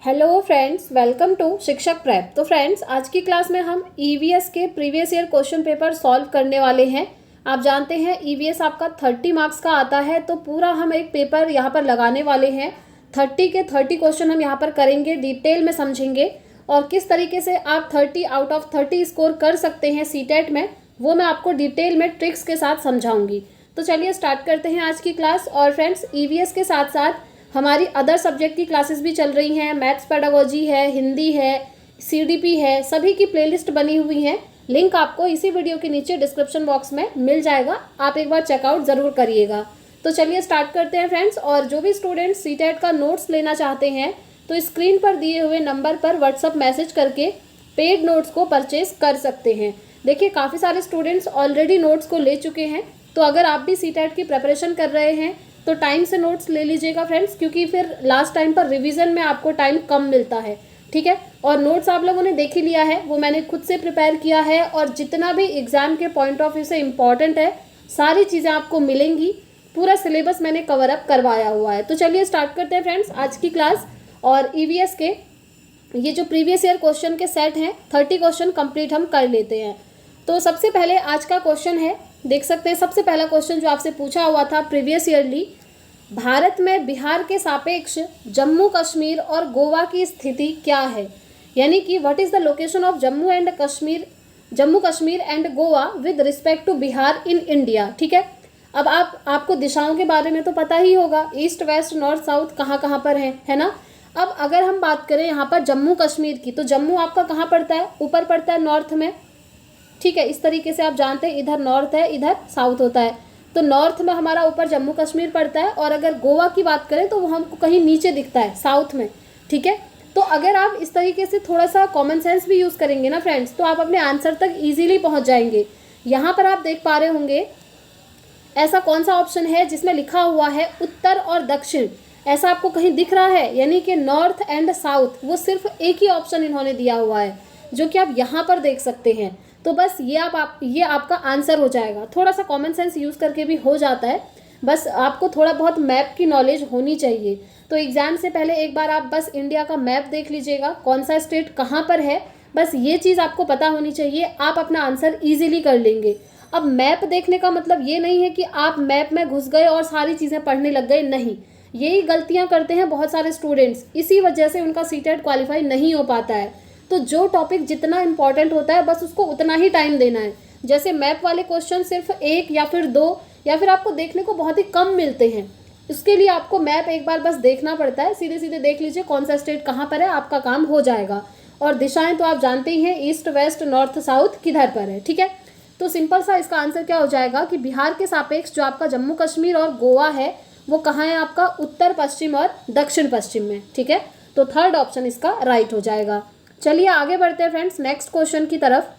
Hello friends, welcome to शिक्षक prep. तो friends, आज की क्लास में हम ईवीएस के previous year question paper solve करने वाले हैं। आप जानते हैं ईवीएस आपका 30 मार्क्स का आता है, तो पूरा हम एक पेपर यहाँ पर लगाने वाले हैं। 30 के 30 क्वेश्चन हम यहाँ पर करेंगे, डिटेल में समझेंगे और किस तरीके से आप 30 आउट ऑफ 30 स्कोर कर सकते हैं सीटेट में, वो मैं आपको डिटेल में ट्रिक्स के साथ समझाऊंगी। तो चलिए स्टार्ट करते हैं आज की क्लास। और फ्रेंड्स, ईवीएस के साथ साथ हमारी अदर सब्जेक्ट की क्लासेस भी चल रही हैं। मैथ्स पेडागोजी है, हिंदी है, सीडीपी है, सभी की प्लेलिस्ट बनी हुई है। लिंक आपको इसी वीडियो के नीचे डिस्क्रिप्शन बॉक्स में मिल जाएगा, आप एक बार चेकआउट ज़रूर करिएगा। तो चलिए स्टार्ट करते हैं फ्रेंड्स। और जो भी स्टूडेंट्स सीटेट का नोट्स लेना चाहते हैं तो स्क्रीन पर दिए हुए नंबर पर व्हाट्सअप मैसेज करके पेड नोट्स को परचेज कर सकते हैं। देखिए, काफ़ी सारे स्टूडेंट्स ऑलरेडी नोट्स को ले चुके हैं, तो अगर आप भी सीटेट की प्रिपरेशन कर रहे हैं तो टाइम से नोट्स ले लीजिएगा फ्रेंड्स, क्योंकि फिर लास्ट टाइम पर रिवीजन में आपको टाइम कम मिलता है। ठीक है, और नोट्स आप लोगों ने देख ही लिया है, वो मैंने खुद से प्रिपेयर किया है और जितना भी एग्जाम के पॉइंट ऑफ व्यू से इम्पॉर्टेंट है सारी चीज़ें आपको मिलेंगी। पूरा सिलेबस मैंने कवर अप करवाया हुआ है। तो चलिए स्टार्ट करते हैं फ्रेंड्स आज की क्लास। और ईवीएस के ये जो प्रीवियस ईयर क्वेश्चन के सेट हैं 30 क्वेश्चन कंप्लीट हम कर लेते हैं। तो सबसे पहले आज का क्वेश्चन है, देख सकते हैं सबसे पहला क्वेश्चन जो आपसे पूछा हुआ था प्रीवियस ईयरली, भारत में बिहार के सापेक्ष जम्मू कश्मीर और गोवा की स्थिति क्या है। यानी कि what is the location of Jammu Kashmir and Goa with respect to Bihar in India. ठीक है, अब आपको दिशाओं के बारे में तो पता ही होगा, ईस्ट वेस्ट नॉर्थ साउथ कहाँ कहाँ पर है ना। अब अगर हम बात करें यहाँ पर जम्मू कश्मीर की, तो जम्मू आपका कहाँ पड़ता है, ऊपर पड़ता है नॉर्थ में। ठीक है, इस तरीके से आप जानते हैं इधर नॉर्थ है इधर साउथ होता है, तो नॉर्थ में हमारा ऊपर जम्मू कश्मीर पड़ता है। और अगर गोवा की बात करें तो वो हमको कहीं नीचे दिखता है साउथ में। ठीक है, तो अगर आप इस तरीके से थोड़ा सा कॉमन सेंस भी यूज़ करेंगे ना फ्रेंड्स, तो आप अपने आंसर तक ईजिली पहुँच जाएंगे। यहाँ पर आप देख पा रहे होंगे ऐसा कौन सा ऑप्शन है जिसमें लिखा हुआ है उत्तर और दक्षिण, ऐसा आपको कहीं दिख रहा है, यानी कि नॉर्थ एंड साउथ, वो सिर्फ एक ही ऑप्शन इन्होंने दिया हुआ है जो कि आप यहाँ पर देख सकते हैं। तो बस ये आपका आंसर हो जाएगा। थोड़ा सा कॉमन सेंस यूज़ करके भी हो जाता है, बस आपको थोड़ा बहुत मैप की नॉलेज होनी चाहिए। तो एग्ज़ाम से पहले एक बार आप बस इंडिया का मैप देख लीजिएगा, कौन सा स्टेट कहाँ पर है, बस ये चीज़ आपको पता होनी चाहिए, आप अपना आंसर ईजिली कर लेंगे। अब मैप देखने का मतलब ये नहीं है कि आप मैप में घुस गए और सारी चीज़ें पढ़ने लग गए, नहीं। यही गलतियाँ करते हैं बहुत सारे स्टूडेंट्स, इसी वजह से उनका सीटेट क्वालिफाई नहीं हो पाता है। तो जो टॉपिक जितना इंपॉर्टेंट होता है बस उसको उतना ही टाइम देना है। जैसे मैप वाले क्वेश्चन सिर्फ 1 या फिर 2 या फिर आपको देखने को बहुत ही कम मिलते हैं, उसके लिए आपको मैप एक बार बस देखना पड़ता है, सीधे सीधे देख लीजिए कौन सा स्टेट कहाँ पर है, आपका काम हो जाएगा। और दिशाएं तो आप जानते ही हैं, ईस्ट वेस्ट नॉर्थ साउथ किधर पर है। ठीक है, तो सिंपल सा इसका आंसर क्या हो जाएगा कि बिहार के सापेक्ष जो आपका जम्मू कश्मीर और गोवा है वो कहाँ है, आपका उत्तर पश्चिम और दक्षिण पश्चिम में। ठीक है, तो थर्ड ऑप्शन इसका राइट हो जाएगा। चलिए आगे बढ़ते हैं फ्रेंड्स नेक्स्ट क्वेश्चन की तरफ।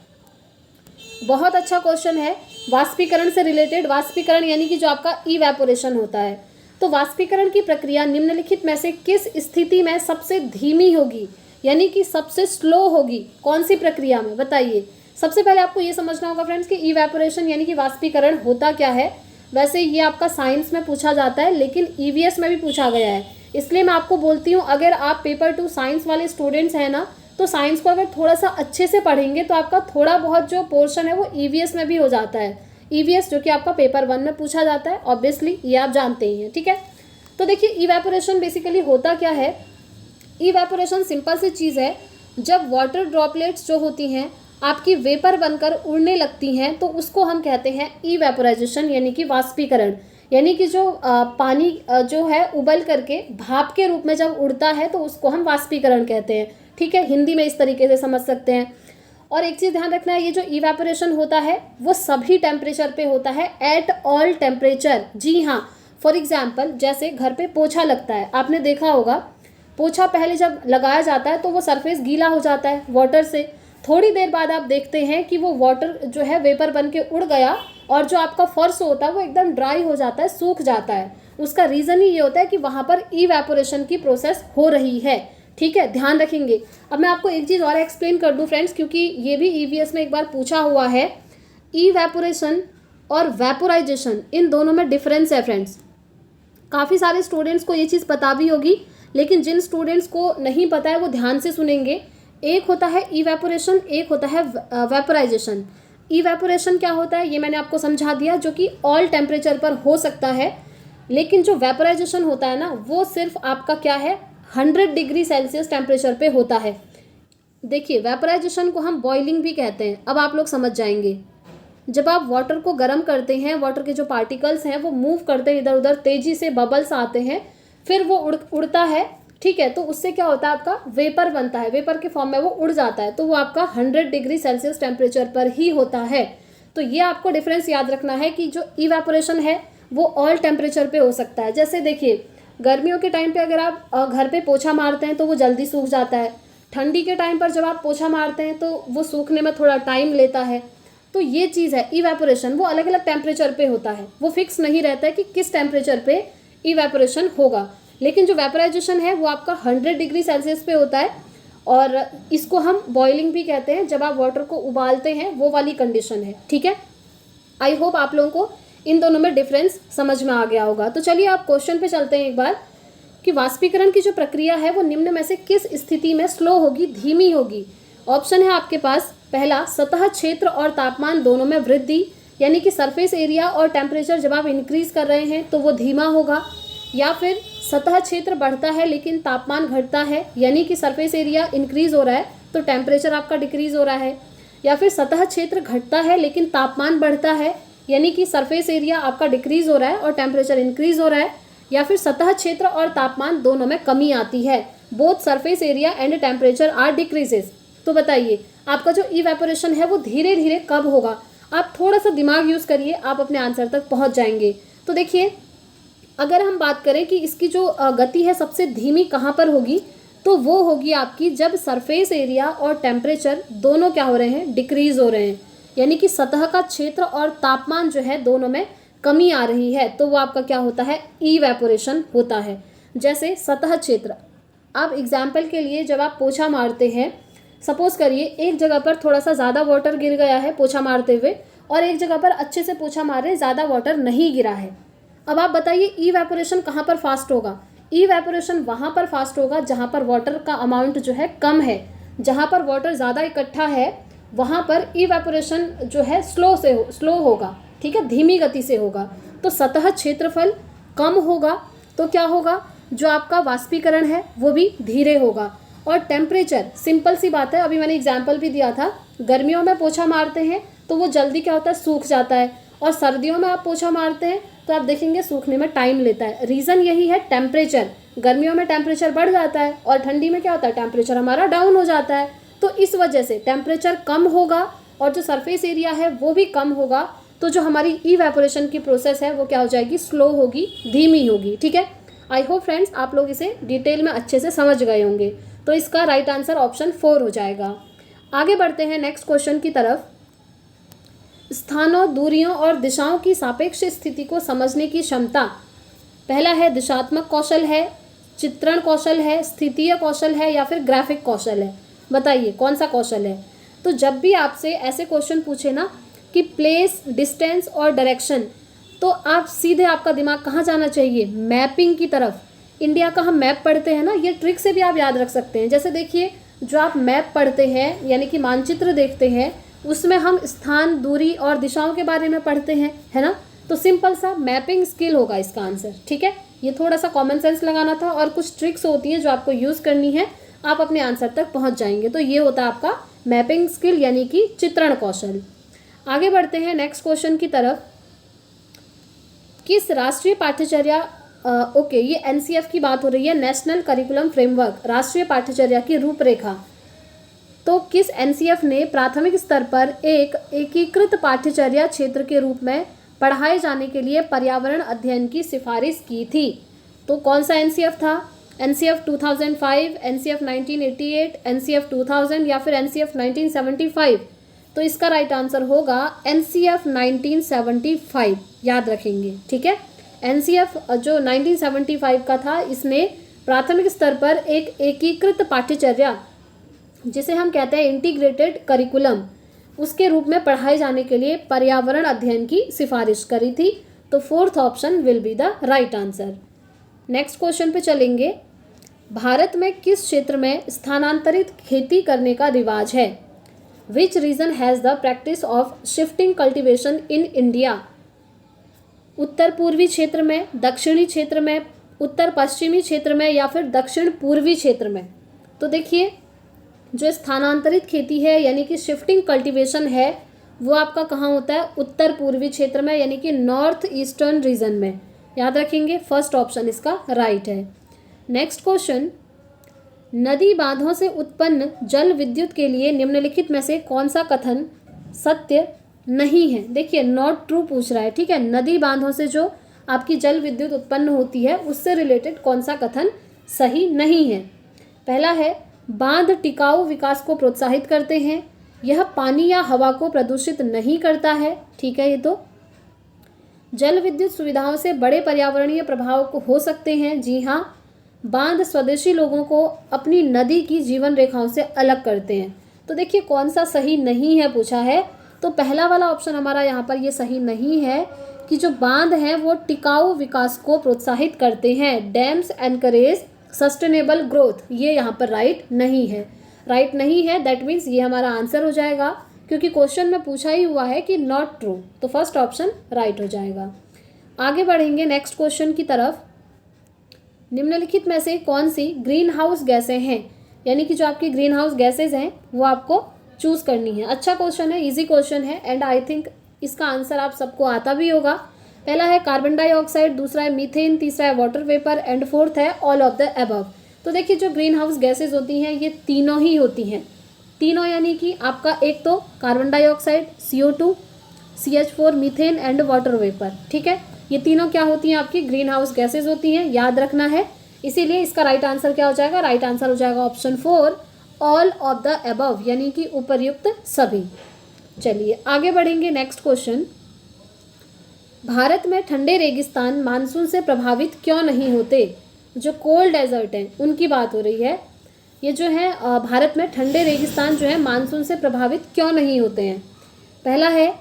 बहुत अच्छा क्वेश्चन है, वाष्पीकरण से रिलेटेड। वाष्पीकरण यानी कि जो आपका इवेपोरेशन होता है, तो वाष्पीकरण की प्रक्रिया निम्नलिखित में से किस स्थिति में सबसे धीमी होगी, यानी कि सबसे स्लो होगी, कौन सी प्रक्रिया में, बताइए। सबसे पहले आपको ये समझना होगा फ्रेंड्स कि इवेपोरेशन यानी कि वाष्पीकरण होता क्या है। वैसे ये आपका साइंस में पूछा जाता है, लेकिन ईवीएस में भी पूछा गया है, इसलिए मैं आपको बोलती हूँ अगर आप पेपर 2 साइंस वाले स्टूडेंट्स हैं ना, तो साइंस को अगर थोड़ा सा अच्छे से पढ़ेंगे तो आपका थोड़ा बहुत जो पोर्शन है वो ईवीएस में भी हो जाता है। ईवीएस जो कि आपका पेपर 1 में पूछा जाता है, ऑब्वियसली ये आप जानते ही हैं। ठीक है, तो देखिए इवेपोरेशन बेसिकली होता क्या है। इवेपोरेशन सिंपल सी चीज़ है, जब वाटर ड्रॉपलेट्स जो होती हैं आपकी वेपर बनकर उड़ने लगती हैं तो उसको हम कहते हैं इवेपोराइजेशन, यानी कि वाष्पीकरण। यानी कि जो पानी जो है उबल करके भाप के रूप में जब उड़ता है तो उसको हम वाष्पीकरण कहते हैं। ठीक है, हिंदी में इस तरीके से समझ सकते हैं। और एक चीज़ ध्यान रखना है, ये जो इवेपोरेशन होता है वो सभी टेम्परेचर पे होता है, एट ऑल टेम्परेचर। जी हाँ, फॉर एग्जाम्पल जैसे घर पे पोछा लगता है, आपने देखा होगा पोछा पहले जब लगाया जाता है तो वो सरफेस गीला हो जाता है वाटर से, थोड़ी देर बाद आप देखते हैं कि वो वाटर जो है वेपर बन के उड़ गया और जो आपका फर्श होता है वो एकदम ड्राई हो जाता है, सूख जाता है। उसका रीज़न ही ये होता है कि वहाँ पर इवेपोरेशन की प्रोसेस हो रही है। ठीक है, ध्यान रखेंगे। अब मैं आपको एक चीज़ और एक्सप्लेन कर दूं फ्रेंड्स, क्योंकि ये भी ईवीएस में एक बार पूछा हुआ है। इवेपोरेशन और वेपोराइजेशन इन दोनों में डिफरेंस है फ्रेंड्स। काफ़ी सारे स्टूडेंट्स को ये चीज़ पता भी होगी, लेकिन जिन स्टूडेंट्स को नहीं पता है वो ध्यान से सुनेंगे। एक होता है इवेपोरेशन, एक होता है वेपराइजेशन। इवेपोरेशन क्या होता है ये मैंने आपको समझा दिया, जो कि ऑल टेम्परेचर पर हो सकता है। लेकिन जो वेपराइजेशन होता है ना, वो सिर्फ आपका क्या है 100 डिग्री सेल्सियस टेम्परेचर पे होता है। देखिए वेपराइजेशन को हम बॉइलिंग भी कहते हैं। अब आप लोग समझ जाएंगे, जब आप वाटर को गर्म करते हैं, वाटर के जो पार्टिकल्स हैं वो मूव करते हैं इधर उधर, तेजी से बबल्स आते हैं, फिर वो उड़ता है, ठीक है। तो उससे क्या होता है, आपका वेपर बनता है, वेपर के फॉर्म में वो उड़ जाता है। तो वो आपका 100 डिग्री सेल्सियस टेम्परेचर पर ही होता है। तो ये आपको डिफरेंस याद रखना है कि जो इवेपोरेशन है वो ऑल टेम्परेचर पे हो सकता है। जैसे देखिए गर्मियों के टाइम पे अगर आप घर पे पोछा मारते हैं तो वो जल्दी सूख जाता है। ठंडी के टाइम पर जब आप पोछा मारते हैं तो वो सूखने में थोड़ा टाइम लेता है। तो ये चीज़ है इवेपोरेशन, वो अलग अलग टेम्परेचर पे होता है, वो फिक्स नहीं रहता है कि किस टेम्परेचर पे इवेपोरेशन होगा। लेकिन जो वेपराइजेशन है वो आपका 100 डिग्री सेल्सियस पे होता है, और इसको हम बॉइलिंग भी कहते हैं। जब आप वाटर को उबालते हैं वो वाली कंडीशन है, ठीक है। आई होप आप लोगों को इन दोनों में डिफरेंस समझ में आ गया होगा। तो चलिए आप क्वेश्चन पे चलते हैं एक बार, कि वाष्पीकरण की जो प्रक्रिया है वो निम्न में से किस स्थिति में स्लो होगी, धीमी होगी। ऑप्शन है आपके पास, पहला सतह क्षेत्र और तापमान दोनों में वृद्धि, यानी कि सरफेस एरिया और टेम्परेचर जब आप इंक्रीज कर रहे हैं तो वो धीमा होगा। या फिर सतह क्षेत्र बढ़ता है लेकिन तापमान घटता है, यानी कि सरफेस एरिया इंक्रीज हो रहा है तो टेम्परेचर आपका डिक्रीज हो रहा है। या फिर सतह क्षेत्र घटता है लेकिन तापमान बढ़ता है, यानी कि सरफेस एरिया आपका डिक्रीज हो रहा है और टेम्परेचर इंक्रीज हो रहा है। या फिर सतह क्षेत्र और तापमान दोनों में कमी आती है, both surface area and temperature are decreases. तो बताइए आपका जो इवेपोरेशन है वो धीरे धीरे कब होगा। आप थोड़ा सा दिमाग यूज़ करिए, आप अपने आंसर तक पहुंच जाएंगे। तो देखिए अगर हम बात करें कि इसकी जो गति है सबसे धीमी कहाँ पर होगी, तो वो होगी आपकी जब सरफेस एरिया और टेम्परेचर दोनों क्या हो रहे हैं, डिक्रीज हो रहे हैं, यानी कि सतह का क्षेत्र और तापमान जो है दोनों में कमी आ रही है, तो वो आपका क्या होता है, इवेपोरेशन होता है। जैसे सतह क्षेत्र, आप एग्जाम्पल के लिए जब आप पोछा मारते हैं, सपोज करिए एक जगह पर थोड़ा सा ज़्यादा वाटर गिर गया है पोछा मारते हुए, और एक जगह पर अच्छे से पोछा मार रहे ज़्यादा वाटर नहीं गिरा है। अब आप बताइए इवेपोरेशन कहाँ पर फास्ट होगा। इवेपोरेशन वहाँ पर फास्ट होगा जहाँ पर वाटर का अमाउंट जो है कम है। जहाँ पर वाटर ज़्यादा इकट्ठा है वहाँ पर इवेपोरेशन जो है स्लो होगा, ठीक है, धीमी गति से होगा। तो सतह क्षेत्रफल कम होगा तो क्या होगा, जो आपका वाष्पीकरण है वो भी धीरे होगा। और टेम्परेचर, सिंपल सी बात है, अभी मैंने एग्जाम्पल भी दिया था, गर्मियों में पोछा मारते हैं तो वो जल्दी क्या होता है, सूख जाता है, और सर्दियों में आप पोछा मारते हैं तो आप देखेंगे सूखने में टाइम लेता है। रीज़न यही है टेम्परेचर, गर्मियों में टेम्परेचर बढ़ जाता है और ठंडी में क्या होता है, टेम्परेचर हमारा डाउन हो जाता है। तो इस वजह से टेम्परेचर कम होगा और जो सरफेस एरिया है वो भी कम होगा, तो जो हमारी इवेपोरेशन की प्रोसेस है वो क्या हो जाएगी, स्लो होगी, धीमी होगी, ठीक है। आई होप फ्रेंड्स आप लोग इसे डिटेल में अच्छे से समझ गए होंगे। तो इसका राइट आंसर ऑप्शन 4 हो जाएगा। आगे बढ़ते हैं नेक्स्ट क्वेश्चन की तरफ। स्थानों, दूरियों और दिशाओं की सापेक्ष स्थिति को समझने की क्षमता, पहला है दिशात्मक कौशल है, चित्रण कौशल है, स्थितीय कौशल है, या फिर ग्राफिक कौशल है। बताइए कौन सा कौशल है। तो जब भी आपसे ऐसे क्वेश्चन पूछे ना कि प्लेस, डिस्टेंस और डायरेक्शन, तो आप सीधे आपका दिमाग कहाँ जाना चाहिए, मैपिंग की तरफ। इंडिया का हम मैप पढ़ते हैं ना, ये ट्रिक से भी आप याद रख सकते हैं। जैसे देखिए जो आप मैप पढ़ते हैं यानी कि मानचित्र देखते हैं, उसमें हम स्थान, दूरी और दिशाओं के बारे में पढ़ते हैं, है ना। तो सिंपल सा मैपिंग स्किल होगा इसका आंसर, ठीक है। ये थोड़ा सा कॉमन सेंस लगाना था और कुछ ट्रिक्स होती है जो आपको यूज़ करनी है, आप अपने आंसर तक पहुंच जाएंगे। तो ये होता है आपका मैपिंग स्किल यानी कि चित्रण कौशल। आगे बढ़ते हैं नेक्स्ट क्वेश्चन की तरफ। किस राष्ट्रीय पाठ्यचर्या, ओके ये एनसीएफ की बात हो रही है, नेशनल करिकुलम फ्रेमवर्क, राष्ट्रीय पाठ्यचर्या की रूपरेखा। तो किस एनसीएफ ने प्राथमिक स्तर पर एक एकीकृत पाठ्यचर्या क्षेत्र के रूप में पढ़ाए जाने के लिए पर्यावरण अध्ययन की सिफारिश की थी। तो कौन सा एनसीएफ था, एनसीएफ 2005, एनसीएफ 1988, एनसीएफ 2000 या फिर एनसीएफ 1975। तो इसका राइट आंसर होगा एनसीएफ 1975, याद रखेंगे, ठीक है। एनसीएफ जो 1975 का था, इसने प्राथमिक स्तर पर एक एकीकृत पाठ्यचर्या जिसे हम कहते हैं इंटीग्रेटेड करिकुलम, उसके रूप में पढ़ाए जाने के लिए पर्यावरण अध्ययन की सिफारिश करी थी। तो 4th option will be the right answer. Next question पे चलेंगे। भारत में किस क्षेत्र में स्थानांतरित खेती करने का रिवाज है? Which region has the practice of shifting cultivation in India? उत्तर पूर्वी क्षेत्र में, दक्षिणी क्षेत्र में, उत्तर पश्चिमी क्षेत्र में या फिर दक्षिण पूर्वी क्षेत्र में? तो देखिए, जो स्थानांतरित खेती है यानी कि शिफ्टिंग कल्टीवेशन है वो आपका कहाँ होता है? उत्तर पूर्वी क्षेत्र में, यानी कि नॉर्थ ईस्टर्न रीजन में। याद रखेंगे, फर्स्ट ऑप्शन इसका राइट है। नेक्स्ट क्वेश्चन, नदी बांधों से उत्पन्न जल विद्युत के लिए निम्नलिखित में से कौन सा कथन सत्य नहीं है? देखिए, नॉट ट्रू पूछ रहा है, ठीक है। नदी बांधों से जो आपकी जल विद्युत उत्पन्न होती है उससे रिलेटेड कौन सा कथन सही नहीं है? पहला है, बांध टिकाऊ विकास को प्रोत्साहित करते हैं, यह पानी या हवा को प्रदूषित नहीं करता है, ठीक है। ये तो जल विद्युत सुविधाओं से बड़े पर्यावरणीय प्रभाव को हो सकते हैं, जी हाँ। बांध स्वदेशी लोगों को अपनी नदी की जीवन रेखाओं से अलग करते हैं। तो देखिए, कौन सा सही नहीं है पूछा है, तो पहला वाला ऑप्शन हमारा यहाँ पर ये सही नहीं है कि जो बांध हैं वो टिकाऊ विकास को प्रोत्साहित करते हैं। डैम्स एनकरेज सस्टेनेबल ग्रोथ, ये यहाँ पर राइट नहीं है। राइट नहीं है, दैट मीन्स ये हमारा आंसर हो जाएगा, क्योंकि क्वेश्चन में पूछा ही हुआ है कि नॉट ट्रू, तो फर्स्ट ऑप्शन राइट हो जाएगा। आगे बढ़ेंगे नेक्स्ट क्वेश्चन की तरफ। निम्नलिखित में से कौन सी ग्रीन हाउस गैसें हैं? यानी कि जो आपकी ग्रीन हाउस गैसेज हैं वो आपको चूज करनी है। अच्छा क्वेश्चन है, इजी क्वेश्चन है, एंड आई थिंक इसका आंसर आप सबको आता भी होगा। पहला है कार्बन डाइऑक्साइड, दूसरा है मीथेन, तीसरा है वाटर वेपर एंड फोर्थ है ऑल ऑफ द अबव। तो देखिए, जो ग्रीन हाउस गैसेज होती हैं ये तीनों ही होती हैं। तीनों यानी कि आपका एक तो carbon dioxide, CO2, CH4, methane and water vapour, ठीक है। ये तीनों क्या होती हैं? आपकी ग्रीन हाउस गैसेज होती हैं, याद रखना है। इसीलिए इसका राइट आंसर क्या हो जाएगा? राइट आंसर हो जाएगा option 4, all of the above, यानी कि उपर्युक्त सभी। चलिए आगे बढ़ेंगे नेक्स्ट क्वेश्चन। भारत में ठंडे रेगिस्तान मानसून से प्रभावित क्यों नहीं होते? जो कोल्ड डेजर्ट हैं उनकी बात हो रही है। ये जो है भारत में ठंडे रेगिस्तान जो है मानसून से प्रभावित क्यों नहीं होते हैं? पहला है,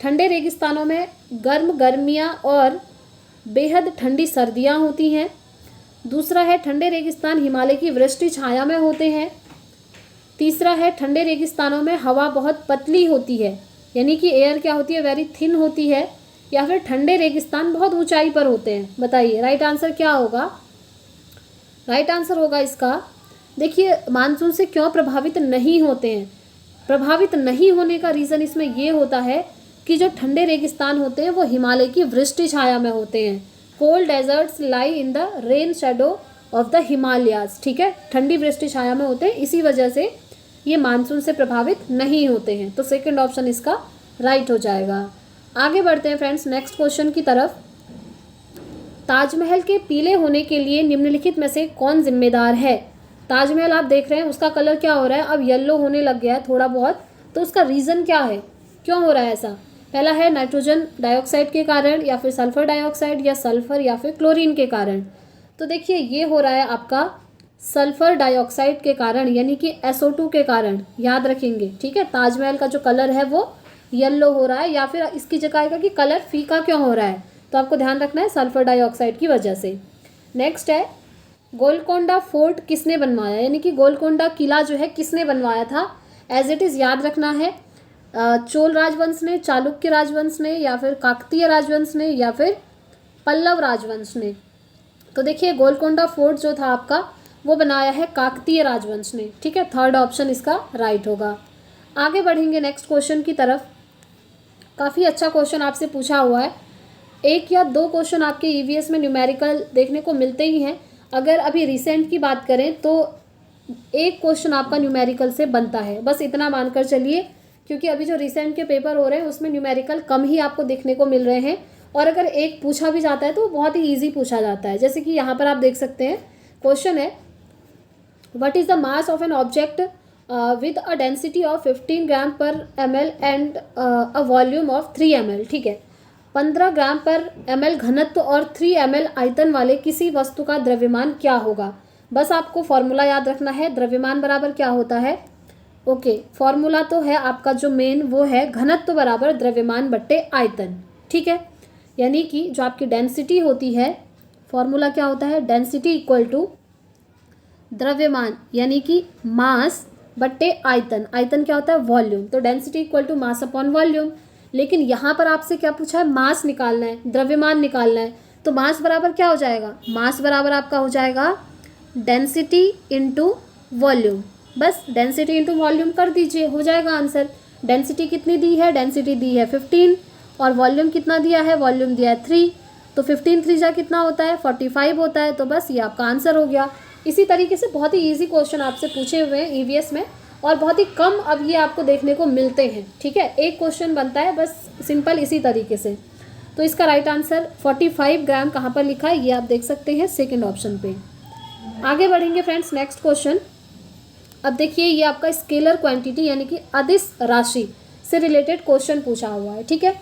ठंडे रेगिस्तानों में गर्म गर्मियाँ और बेहद ठंडी सर्दियाँ होती हैं। दूसरा है, ठंडे रेगिस्तान हिमालय की वृष्टि छाया में होते हैं। तीसरा है, ठंडे रेगिस्तानों में हवा बहुत पतली होती है, यानी कि एयर क्या होती है? वेरी थिन होती है। या फिर ठंडे रेगिस्तान बहुत ऊंचाई पर होते हैं। बताइए राइट आंसर क्या होगा? राइट आंसर होगा इसका, देखिए, मानसून से क्यों प्रभावित नहीं होते हैं? प्रभावित नहीं होने का रीज़न इसमें ये होता है कि जो ठंडे रेगिस्तान होते हैं वो हिमालय की वृष्टि छाया में होते हैं। Cold deserts lie in the rain shadow of the Himalayas, ठीक है, ठंडी वृष्टि छाया में होते हैं, इसी वजह से ये मानसून से प्रभावित नहीं होते हैं। तो सेकंड ऑप्शन इसका राइट हो जाएगा। आगे बढ़ते हैं फ्रेंड्स नेक्स्ट क्वेश्चन की तरफ। ताजमहल के पीले होने के लिए निम्नलिखित में से कौन जिम्मेदार है? ताजमहल आप देख रहे हैं उसका कलर क्या हो रहा है? अब येलो होने लग गया है थोड़ा बहुत, तो उसका रीज़न क्या है? क्यों हो रहा है ऐसा? पहला है नाइट्रोजन डाइऑक्साइड के कारण, या फिर सल्फर डाइऑक्साइड, या सल्फर, या फिर क्लोरीन के कारण। तो देखिए, ये हो रहा है आपका सल्फर डाइऑक्साइड के कारण, यानी कि SO2 के कारण, याद रखेंगे, ठीक है। ताजमहल का जो कलर है वो येलो हो रहा है, या फिर इसकी जगह आएगा कि कलर फीका क्यों हो रहा है, तो आपको ध्यान रखना है सल्फर डाइऑक्साइड की वजह से। नेक्स्ट है, गोलकोंडा फोर्ट किसने बनवाया? यानी कि गोलकोंडा किला जो है किसने बनवाया था? एज इट इज़ याद रखना है, चोल राजवंश ने, चालुक्य राजवंश ने, या फिर काकतीय राजवंश ने, या फिर पल्लव राजवंश ने। तो देखिए, गोलकोंडा फोर्ट जो था आपका वो बनाया है काकतीय राजवंश ने, ठीक है। थर्ड ऑप्शन इसका राइट होगा। आगे बढ़ेंगे नेक्स्ट क्वेश्चन की तरफ। काफ़ी अच्छा क्वेश्चन आपसे पूछा हुआ है। एक या दो क्वेश्चन आपके EVS में न्यूमेरिकल देखने को मिलते ही हैं। अगर अभी रिसेंट की बात करें तो एक क्वेश्चन आपका न्यूमेरिकल से बनता है, बस इतना मानकर चलिए, क्योंकि अभी जो रिसेंट के पेपर हो रहे हैं उसमें न्यूमेरिकल कम ही आपको देखने को मिल रहे हैं, और अगर एक पूछा भी जाता है तो वो बहुत ही ईजी पूछा जाता है। जैसे कि यहाँ पर आप देख सकते हैं, क्वेश्चन है, what is the mass of an object with a density of 15 ग्राम पर ml and a volume of 3 ml, ठीक है। 15 ग्राम पर ml घनत्व और 3 ml आयतन वाले किसी वस्तु का द्रव्यमान क्या होगा? बस आपको फॉर्मूला याद रखना है, द्रव्यमान बराबर क्या होता है? ओके, फॉर्मूला तो है आपका जो मेन, वो है घनत्व बराबर द्रव्यमान बट्टे आयतन, ठीक है। यानी कि जो आपकी डेंसिटी होती है, फॉर्मूला क्या होता है? डेंसिटी इक्वल टू द्रव्यमान यानी कि मास बट्टे आयतन, आयतन क्या होता है वॉल्यूम, तो density equal to mass upon volume. लेकिन यहाँ पर आपसे क्या पूछा है, मास निकालना है, द्रव्यमान निकालना है, तो मास बराबर क्या हो जाएगा, मास बराबर आपका हो जाएगा डेंसिटी इंटू वॉल्यूम। बस डेंसिटी इंटू वॉल्यूम कर दीजिए, हो जाएगा आंसर। डेंसिटी कितनी दी है, डेंसिटी दी है 15 और वॉल्यूम कितना दिया है, वॉल्यूम दिया है 3, तो 15 3 जा कितना होता है 45 होता है, तो बस ये आपका आंसर हो गया। इसी तरीके से बहुत ही ईजी क्वेश्चन आपसे पूछे हुए हैं ईवीएस में और बहुत ही कम अब ये आपको देखने को मिलते हैं। ठीक है, एक क्वेश्चन बनता है बस सिंपल इसी तरीके से। तो इसका राइट आंसर 45 ग्राम कहाँ पर लिखा है ये आप देख सकते हैं सेकेंड ऑप्शन पे। आगे बढ़ेंगे फ्रेंड्स नेक्स्ट क्वेश्चन। अब देखिए ये आपका स्केलर क्वांटिटी यानी कि अदिश राशि से रिलेटेड क्वेश्चन पूछा हुआ है। ठीक है,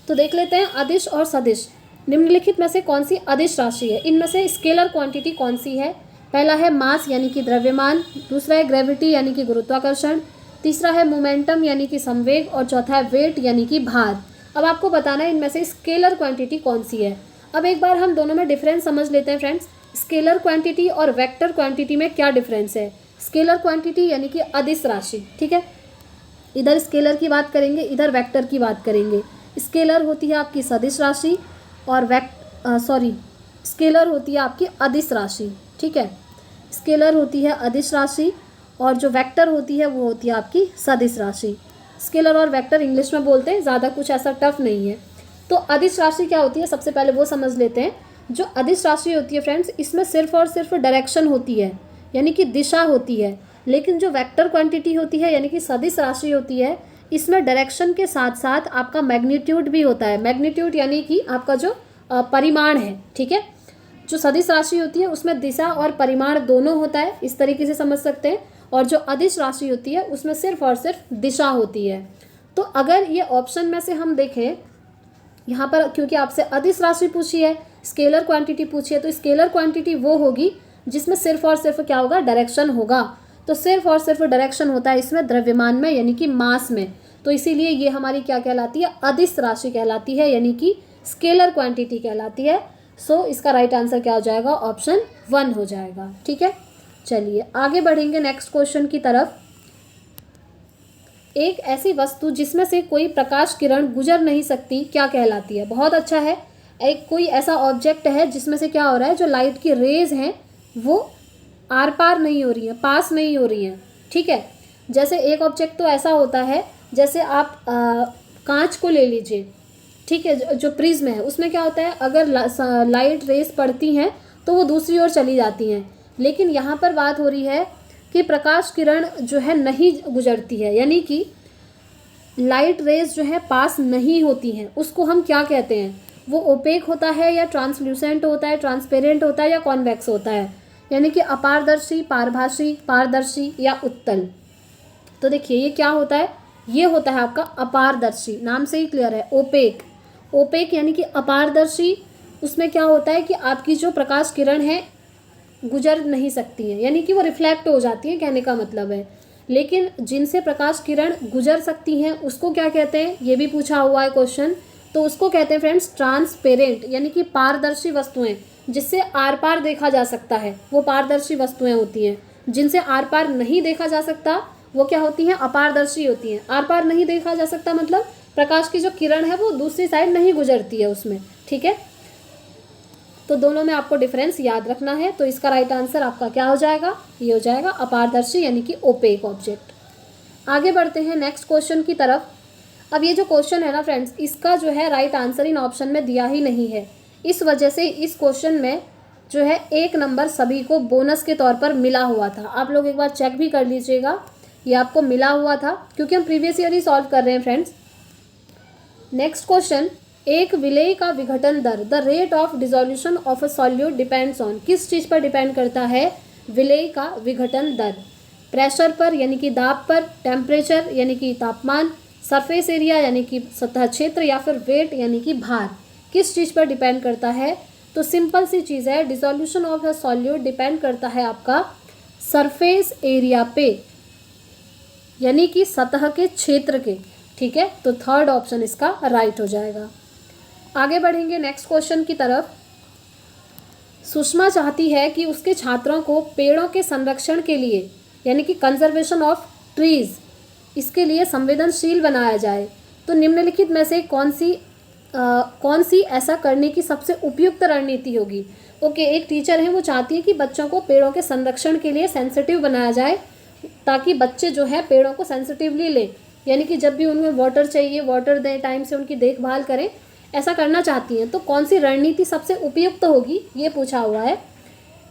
तो देख लेते हैं अदिश और सदिश निम्नलिखित में से कौन सी अदिश राशि है, इनमें से स्केलर क्वांटिटी कौन सी है। पहला है मास यानी कि द्रव्यमान, दूसरा है ग्रेविटी यानी कि गुरुत्वाकर्षण, तीसरा है मोमेंटम यानी कि संवेग और चौथा है वेट यानी कि भार। अब आपको बताना है इनमें से स्केलर क्वांटिटी कौन सी है। अब एक बार हम दोनों में डिफरेंस समझ लेते हैं फ्रेंड्स। स्केलर क्वांटिटी और वेक्टर क्वांटिटी में क्या डिफरेंस है। स्केलर क्वांटिटी यानी कि अदिश राशि, ठीक है, इधर स्केलर की बात करेंगे, इधर वेक्टर की बात करेंगे। स्केलर होती है आपकी सदिश राशि और स्केलर होती है आपकी अदिश राशि। ठीक है, स्केलर होती है अदिश राशि और जो वेक्टर होती है वो होती है आपकी सदिश राशि। स्केलर और वेक्टर इंग्लिश में बोलते हैं, ज़्यादा कुछ ऐसा टफ नहीं है। तो अदिश राशि क्या होती है सबसे पहले वो समझ लेते हैं। जो अदिश राशि होती है फ्रेंड्स, इसमें सिर्फ और सिर्फ डायरेक्शन होती है यानी कि दिशा होती है। लेकिन जो वेक्टर क्वांटिटी होती है यानी कि सदिश राशि होती है, इसमें डायरेक्शन के साथ साथ आपका मैग्नीट्यूड भी होता है। मैग्नीट्यूड यानी कि आपका जो परिमाण है। ठीक है, जो सदिश राशि होती है उसमें दिशा और परिमाण दोनों होता है, इस तरीके से समझ सकते हैं। और जो अदिश राशि होती है उसमें सिर्फ और सिर्फ दिशा होती है। तो अगर ये ऑप्शन में से हम देखें यहाँ पर, क्योंकि आपसे अदिश राशि पूछी है, स्केलर क्वांटिटी पूछी है, तो स्केलर क्वांटिटी वो होगी जिसमें सिर्फ और सिर्फ क्या होगा, डायरेक्शन होगा। तो सिर्फ और सिर्फ डायरेक्शन होता है इसमें द्रव्यमान में यानी कि मास में। तो इसीलिए ये हमारी क्या कहलाती है, अदिश राशि कहलाती है यानी कि स्केलर क्वांटिटी कहलाती है। सो इसका राइट आंसर क्या हो जाएगा, ऑप्शन 1 हो जाएगा। ठीक है, चलिए आगे बढ़ेंगे नेक्स्ट क्वेश्चन की तरफ। एक ऐसी वस्तु जिसमें से कोई प्रकाश किरण गुजर नहीं सकती क्या कहलाती है। बहुत अच्छा है, एक कोई ऐसा ऑब्जेक्ट है जिसमें से क्या हो रहा है, जो लाइट की रेज हैं वो आर पार नहीं हो रही हैं, पास नहीं हो रही हैं। ठीक है, जैसे एक ऑब्जेक्ट तो ऐसा होता है, जैसे आप कांच को ले लीजिए। ठीक है, जो प्रिज्म है उसमें क्या होता है, अगर लाइट रेस पड़ती हैं तो वो दूसरी ओर चली जाती हैं। लेकिन यहाँ पर बात हो रही है कि प्रकाश किरण जो है नहीं गुजरती है, यानी कि लाइट रेज जो है पास नहीं होती हैं। उसको हम क्या कहते हैं, वो ओपेक होता है या ट्रांसल्यूसेंट होता है, ट्रांसपेरेंट होता है या कॉन्वेक्स होता है, यानी कि अपारदर्शी, पारभासी, पारदर्शी या उत्तल। तो देखिए ये क्या होता है, ये होता है आपका अपारदर्शी, नाम से ही क्लियर है, ओपेक। ओपेक यानी कि अपारदर्शी, उसमें क्या होता है कि आपकी जो प्रकाश किरण है गुजर नहीं सकती है, यानी कि वो रिफ्लेक्ट हो जाती है, कहने का मतलब है। लेकिन जिनसे प्रकाश किरण गुजर सकती हैं उसको क्या कहते हैं, ये भी पूछा हुआ है क्वेश्चन। तो उसको कहते हैं फ्रेंड्स ट्रांसपेरेंट, यानी कि पारदर्शी वस्तुएं जिससे आर पार देखा जा सकता है, वो पारदर्शी वस्तुएं होती हैं। जिनसे आर पार नहीं देखा जा सकता वो क्या होती हैं, अपारदर्शी होती हैं। आर पार नहीं देखा जा सकता मतलब प्रकाश की जो किरण है वो दूसरी साइड नहीं गुजरती है उसमें। ठीक है, तो दोनों में आपको डिफरेंस याद रखना है। तो इसका राइट आंसर आपका क्या हो जाएगा, ये हो जाएगा अपारदर्शी यानी कि ओपेक ऑब्जेक्ट। आगे बढ़ते हैं नेक्स्ट क्वेश्चन की तरफ। अब ये जो क्वेश्चन है ना फ्रेंड्स, इसका जो है राइट आंसर इन ऑप्शन में दिया ही नहीं है। इस वजह से इस क्वेश्चन में जो है 1 नंबर सभी को बोनस के तौर पर मिला हुआ था। आप लोग एक बार चेक भी कर लीजिएगा, ये आपको मिला हुआ था क्योंकि हम प्रीवियस ईयर ही सॉल्व कर रहे हैं फ्रेंड्स। नेक्स्ट क्वेश्चन, एक विलेय का विघटन दर, the rate of dissolution of a solute depends on, किस चीज़ पर डिपेंड करता है विलेय का विघटन दर। प्रेशर पर यानी कि दाब पर, टेम्परेचर यानी कि तापमान, सरफेस एरिया यानी कि सतह क्षेत्र, या फिर वेट यानी कि भार। किस चीज़ पर डिपेंड करता है, तो सिंपल सी चीज़ है, dissolution of a solute depend करता है आपका सरफेस एरिया पे, यानी कि सतह के क्षेत्र के। ठीक है, तो थर्ड ऑप्शन इसका राइट हो जाएगा। आगे बढ़ेंगे नेक्स्ट क्वेश्चन की तरफ। सुषमा चाहती है कि उसके छात्रों को पेड़ों के संरक्षण के लिए यानी कि कंजर्वेशन ऑफ ट्रीज, इसके लिए संवेदनशील बनाया जाए। तो निम्नलिखित में से कौन सी ऐसा करने की सबसे उपयुक्त रणनीति होगी? ओके, एक टीचर है वो चाहती है कि बच्चों को पेड़ों के संरक्षण के लिए सेंसिटिव बनाया जाए, ताकि बच्चे जो है पेड़ों को सेंसिटिवली लें, यानी कि जब भी उन्हें वाटर चाहिए वाटर दें, टाइम से उनकी देखभाल करें, ऐसा करना चाहती हैं। तो कौन सी रणनीति सबसे उपयुक्त होगी, ये पूछा हुआ है।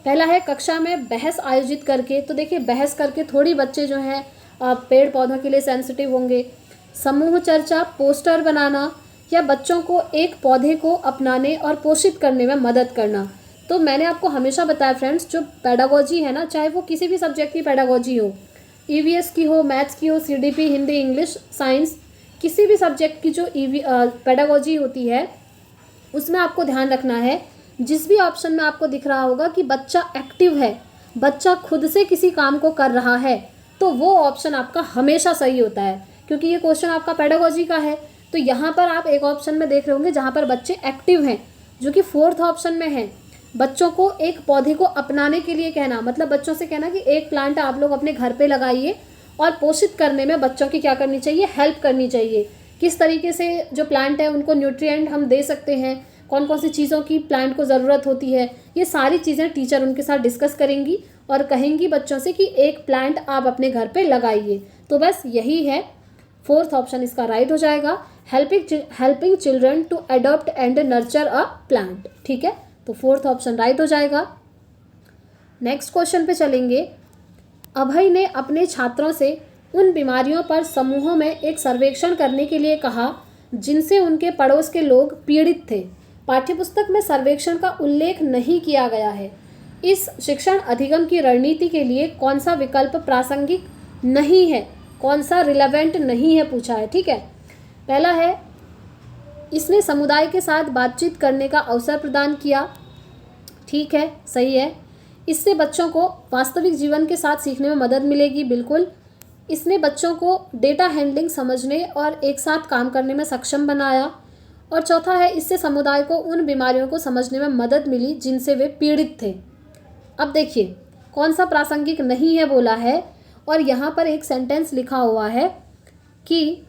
पहला है कक्षा में बहस आयोजित करके। तो देखिए, बहस करके थोड़ी बच्चे जो हैं पेड़ पौधों के लिए सेंसिटिव होंगे। समूह चर्चा, पोस्टर बनाना, या बच्चों को एक पौधे को अपनाने और पोषित करने में मदद करना। तो मैंने आपको हमेशा बताया फ्रेंड्स, जो पेडागोजी है ना, चाहे वो किसी भी सब्जेक्ट की पेडागोजी हो, ईवीएस की हो, मैथ्स की हो, सीडीपी, हिंदी, इंग्लिश, साइंस, किसी भी सब्जेक्ट की जो पेडागोजी होती है, उसमें आपको ध्यान रखना है, जिस भी ऑप्शन में आपको दिख रहा होगा कि बच्चा एक्टिव है, बच्चा खुद से किसी काम को कर रहा है, तो वो ऑप्शन आपका हमेशा सही होता है, क्योंकि ये क्वेश्चन आपका पेडागोजी का है। तो यहाँ पर आप एक ऑप्शन में देख रहे होंगे जहाँ पर बच्चे एक्टिव हैं, जो कि 4th ऑप्शन में है। बच्चों को एक पौधे को अपनाने के लिए कहना, मतलब बच्चों से कहना कि एक प्लांट आप लोग अपने घर पे लगाइए, और पोषित करने में बच्चों की क्या करनी चाहिए, हेल्प करनी चाहिए। किस तरीके से जो प्लांट है उनको न्यूट्रिएंट हम दे सकते हैं, कौन कौन सी चीज़ों की प्लांट को ज़रूरत होती है, ये सारी चीज़ें टीचर उनके साथ डिस्कस करेंगी और कहेंगी बच्चों से कि एक प्लांट आप अपने घर पे लगाइए। तो बस यही है, 4th ऑप्शन इसका राइट हो जाएगा, helping children to adopt and nurture a plant. ठीक है, तो 4th ऑप्शन राइट हो जाएगा। नेक्स्ट क्वेश्चन पे चलेंगे। अभय ने अपने छात्रों से उन बीमारियों पर समूहों में एक सर्वेक्षण करने के लिए कहा जिनसे उनके पड़ोस के लोग पीड़ित थे। पाठ्यपुस्तक में सर्वेक्षण का उल्लेख नहीं किया गया है। इस शिक्षण अधिगम की रणनीति के लिए कौन सा विकल्प प्रासंगिक नहीं है, कौन सा रिलेवेंट नहीं है, पूछा है। ठीक है, पहला है इसने समुदाय के साथ बातचीत करने का अवसर प्रदान किया। ठीक है, सही है। इससे बच्चों को वास्तविक जीवन के साथ सीखने में मदद मिलेगी, बिल्कुल। इसने बच्चों को डेटा हैंडलिंग समझने और एक साथ काम करने में सक्षम बनाया। और चौथा है इससे समुदाय को उन बीमारियों को समझने में मदद मिली जिनसे वे पीड़ित थे। अब देखिए कौन सा प्रासंगिक नहीं है बोला है, और यहाँ पर एक सेंटेंस लिखा हुआ है कि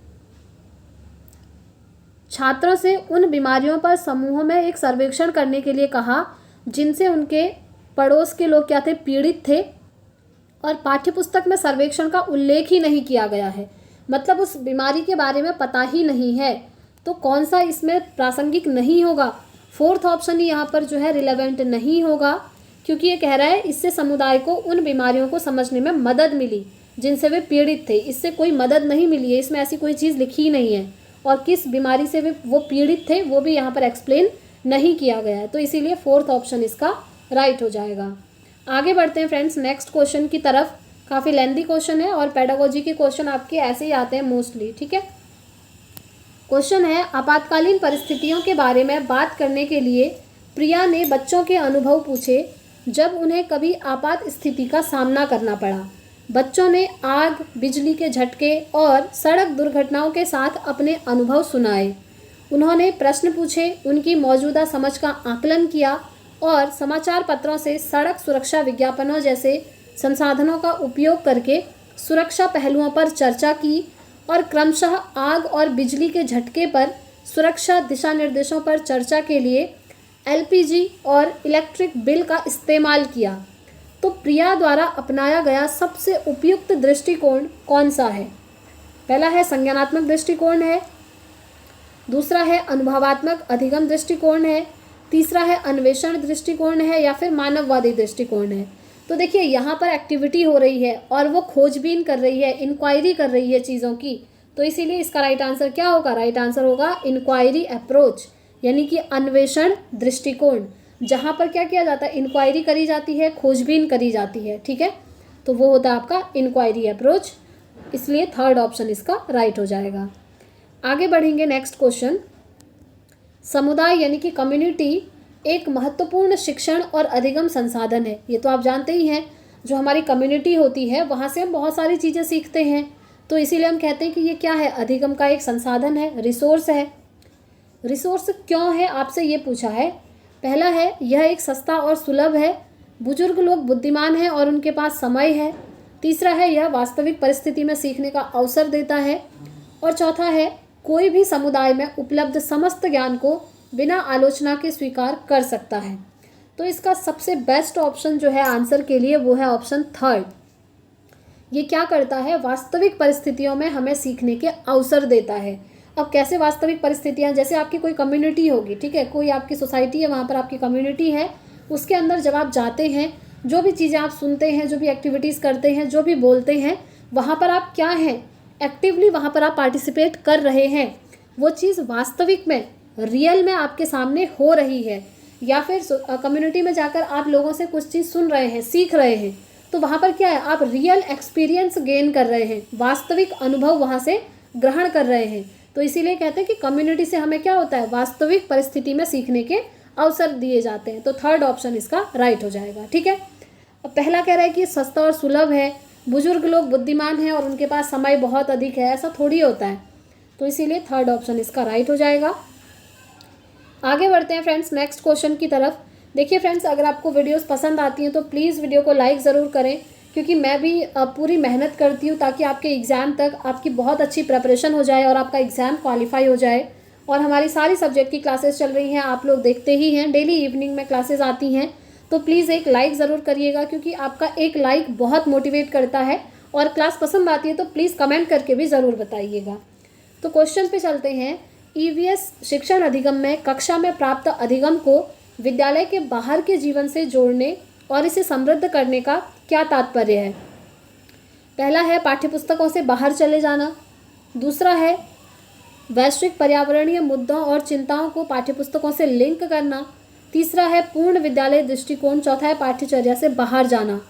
छात्रों से उन बीमारियों पर समूहों में एक सर्वेक्षण करने के लिए कहा जिनसे उनके पड़ोस के लोग क्या थे, पीड़ित थे, और पाठ्यपुस्तक में सर्वेक्षण का उल्लेख ही नहीं किया गया है, मतलब उस बीमारी के बारे में पता ही नहीं है। तो कौन सा इसमें प्रासंगिक नहीं होगा, 4th ऑप्शन ही यहाँ पर जो है रिलेवेंट नहीं होगा, क्योंकि ये कह रहा है इससे समुदाय को उन बीमारियों को समझने में मदद मिली जिनसे वे पीड़ित थे। इससे कोई मदद नहीं मिली है, इसमें ऐसी कोई चीज़ लिखी ही नहीं है, और किस बीमारी से वो पीड़ित थे वो भी यहाँ पर एक्सप्लेन नहीं किया गया है। तो इसीलिए 4th ऑप्शन इसका राइट हो जाएगा। आगे बढ़ते हैं फ्रेंड्स नेक्स्ट क्वेश्चन की तरफ। काफ़ी लेंथी क्वेश्चन है और पेडागोजी के क्वेश्चन आपके ऐसे ही आते हैं मोस्टली। ठीक है, क्वेश्चन है आपातकालीन परिस्थितियों के बारे में बात करने के लिए प्रिया ने बच्चों के अनुभव पूछे जब उन्हें कभी आपात स्थिति का सामना करना पड़ा। बच्चों ने आग, बिजली के झटके और सड़क दुर्घटनाओं के साथ अपने अनुभव सुनाए। उन्होंने प्रश्न पूछे, उनकी मौजूदा समझ का आकलन किया और समाचार पत्रों से सड़क सुरक्षा विज्ञापनों जैसे संसाधनों का उपयोग करके सुरक्षा पहलुओं पर चर्चा की और क्रमशः आग और बिजली के झटके पर सुरक्षा दिशा निर्देशों पर चर्चा के लिए एलपीजी और इलेक्ट्रिक बिल का इस्तेमाल किया। तो प्रिया द्वारा अपनाया गया सबसे उपयुक्त दृष्टिकोण कौन सा है? पहला है संज्ञानात्मक दृष्टिकोण है, दूसरा है अनुभवात्मक अधिगम दृष्टिकोण है, तीसरा है अन्वेषण दृष्टिकोण है, या फिर मानववादी दृष्टिकोण है। तो देखिए यहाँ पर एक्टिविटी हो रही है और वो खोजबीन कर रही है, इंक्वायरी कर रही है चीज़ों की, तो इसीलिए इसका राइट आंसर क्या होगा? राइट आंसर होगा इंक्वायरी अप्रोच, यानी कि अन्वेषण दृष्टिकोण, जहाँ पर क्या किया जाता है, इंक्वायरी करी जाती है, खोजबीन करी जाती है। ठीक है, तो वो होता है आपका इंक्वायरी अप्रोच, इसलिए 3rd ऑप्शन इसका राइट हो जाएगा। आगे बढ़ेंगे नेक्स्ट क्वेश्चन। समुदाय यानी कि कम्युनिटी एक महत्वपूर्ण शिक्षण और अधिगम संसाधन है। ये तो आप जानते ही हैं, जो हमारी कम्युनिटी होती है वहाँ से हम बहुत सारी चीज़ें सीखते हैं, तो इसीलिए हम कहते हैं कि ये क्या है, अधिगम का एक संसाधन है, रिसोर्स है। रिसोर्स क्यों है आपसे ये पूछा है। पहला है यह एक सस्ता और सुलभ है, बुजुर्ग लोग बुद्धिमान हैं और उनके पास समय है। तीसरा है यह वास्तविक परिस्थिति में सीखने का अवसर देता है। और चौथा है कोई भी समुदाय में उपलब्ध समस्त ज्ञान को बिना आलोचना के स्वीकार कर सकता है। तो इसका सबसे बेस्ट ऑप्शन जो है आंसर के लिए वो है ऑप्शन थर्ड। ये क्या करता है, वास्तविक परिस्थितियों में हमें सीखने के अवसर देता है। अब कैसे वास्तविक परिस्थितियाँ, जैसे आपकी कोई कम्युनिटी होगी, ठीक है, कोई आपकी सोसाइटी है, वहाँ पर आपकी कम्युनिटी है, उसके अंदर जब आप जाते हैं, जो भी चीज़ें आप सुनते हैं, जो भी एक्टिविटीज़ करते हैं, जो भी बोलते हैं, वहाँ पर आप क्या हैं, एक्टिवली वहाँ पर आप पार्टिसिपेट कर रहे हैं, वो चीज़ वास्तविक में रियल में आपके सामने हो रही है। या फिर कम्युनिटी में जाकर आप लोगों से कुछ चीज़ सुन रहे हैं, सीख रहे हैं, तो वहाँ पर क्या है, आप रियल एक्सपीरियंस गेन कर रहे हैं, वास्तविक अनुभव वहाँ से ग्रहण कर रहे हैं। तो इसीलिए कहते हैं कि कम्युनिटी से हमें क्या होता है, वास्तविक परिस्थिति में सीखने के अवसर दिए जाते हैं। तो थर्ड ऑप्शन इसका राइट हो जाएगा। ठीक है, अब पहला कह रहा है कि सस्ता और सुलभ है, बुजुर्ग लोग बुद्धिमान हैं और उनके पास समय बहुत अधिक है, ऐसा थोड़ी होता है। तो इसीलिए थर्ड ऑप्शन इसका राइट हो जाएगा। आगे बढ़ते हैं फ्रेंड्स नेक्स्ट क्वेश्चन की तरफ। देखिए फ्रेंड्स, अगर आपको वीडियोस पसंद आती हैं तो प्लीज़ वीडियो को लाइक ज़रूर करें, क्योंकि मैं भी पूरी मेहनत करती हूँ ताकि आपके एग्ज़ाम तक आपकी बहुत अच्छी प्रिपरेशन हो जाए और आपका एग्ज़ाम क्वालिफाई हो जाए। और हमारी सारी सब्जेक्ट की क्लासेस चल रही हैं, आप लोग देखते ही हैं, डेली इवनिंग में क्लासेस आती हैं। तो प्लीज़ एक लाइक ज़रूर करिएगा, क्योंकि आपका एक लाइक बहुत मोटिवेट करता है। और क्लास पसंद आती है तो प्लीज़ कमेंट करके भी ज़रूर बताइएगा। तो क्वेश्चन पे चलते हैं। ईवीएस शिक्षण अधिगम में कक्षा में प्राप्त अधिगम को विद्यालय के बाहर के जीवन से जोड़ने और इसे समृद्ध करने का क्या तात्पर्य है। पहला है पाठ्यपुस्तकों से बाहर चले जाना, दूसरा है वैश्विक पर्यावरणीय मुद्दों और चिंताओं को पाठ्यपुस्तकों से लिंक करना, तीसरा है पूर्ण विद्यालय दृष्टिकोण, चौथा है पाठ्यचर्या से बाहर जाना।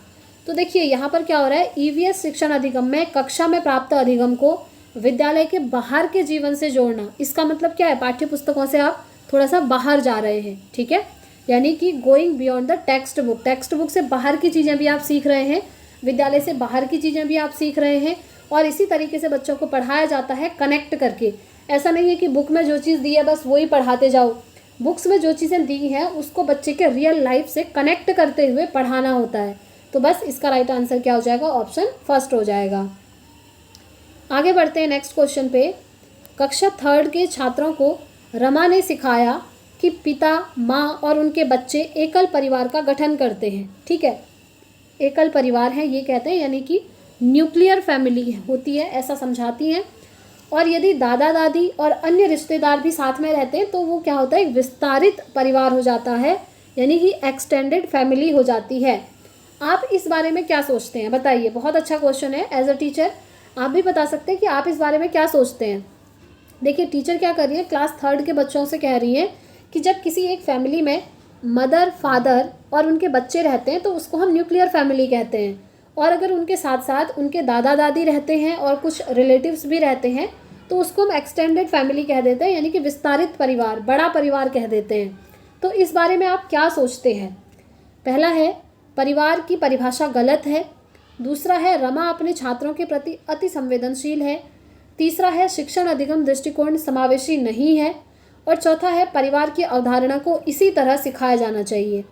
तो देखिए यहाँ पर क्या हो रहा है, ईवीएस शिक्षण अधिगम में कक्षा में प्राप्त अधिगम को विद्यालय के बाहर के जीवन से जोड़ना। इसका मतलब क्या है, पाठ्यपुस्तकों से आप थोड़ा सा बाहर जा रहे हैं। ठीक है, यानी कि going beyond the text book, text book से बाहर की चीज़ें भी आप सीख रहे हैं, विद्यालय से बाहर की चीज़ें भी आप सीख रहे हैं। और इसी तरीके से बच्चों को पढ़ाया जाता है कनेक्ट करके। ऐसा नहीं है कि बुक में जो चीज़ दी है बस वही पढ़ाते जाओ, बुक्स में जो चीज़ें दी हैं उसको बच्चे के रियल लाइफ से कनेक्ट करते हुए पढ़ाना होता है। तो बस इसका राइट आंसर क्या हो जाएगा, ऑप्शन फर्स्ट हो जाएगा। आगे बढ़ते हैं नेक्स्ट क्वेश्चन पे। कक्षा थर्ड के छात्रों को रमा ने सिखाया कि पिता, माँ और उनके बच्चे एकल परिवार का गठन करते हैं। ठीक है, एकल परिवार है ये कहते हैं, यानी कि न्यूक्लियर फैमिली होती है, ऐसा समझाती हैं। और यदि दादा दादी और अन्य रिश्तेदार भी साथ में रहते हैं तो वो क्या होता है, एक विस्तारित परिवार हो जाता है, यानी कि एक्सटेंडेड फैमिली हो जाती है। आप इस बारे में क्या सोचते हैं बताइए, बहुत अच्छा क्वेश्चन है। एज अ टीचर आप भी बता सकते हैं कि आप इस बारे में क्या सोचते हैं। देखिए टीचर क्या कर रही है, क्लास थर्ड के बच्चों से कह रही है कि जब किसी एक फैमिली में मदर, फादर और उनके बच्चे रहते हैं तो उसको हम न्यूक्लियर फैमिली कहते हैं। और अगर उनके साथ साथ उनके दादा दादी रहते हैं और कुछ रिलेटिव्स भी रहते हैं तो उसको हम एक्सटेंडेड फैमिली कह देते हैं, यानी कि विस्तारित परिवार, बड़ा परिवार कह देते हैं। तो इस बारे में आप क्या सोचते हैं। पहला है परिवार की परिभाषा गलत है, दूसरा है रमा अपने छात्रों के प्रति अति संवेदनशील है, तीसरा है शिक्षण अधिगम दृष्टिकोण समावेशी नहीं है, और चौथा है परिवार की अवधारणा को इसी तरह सिखाया जाना चाहिए।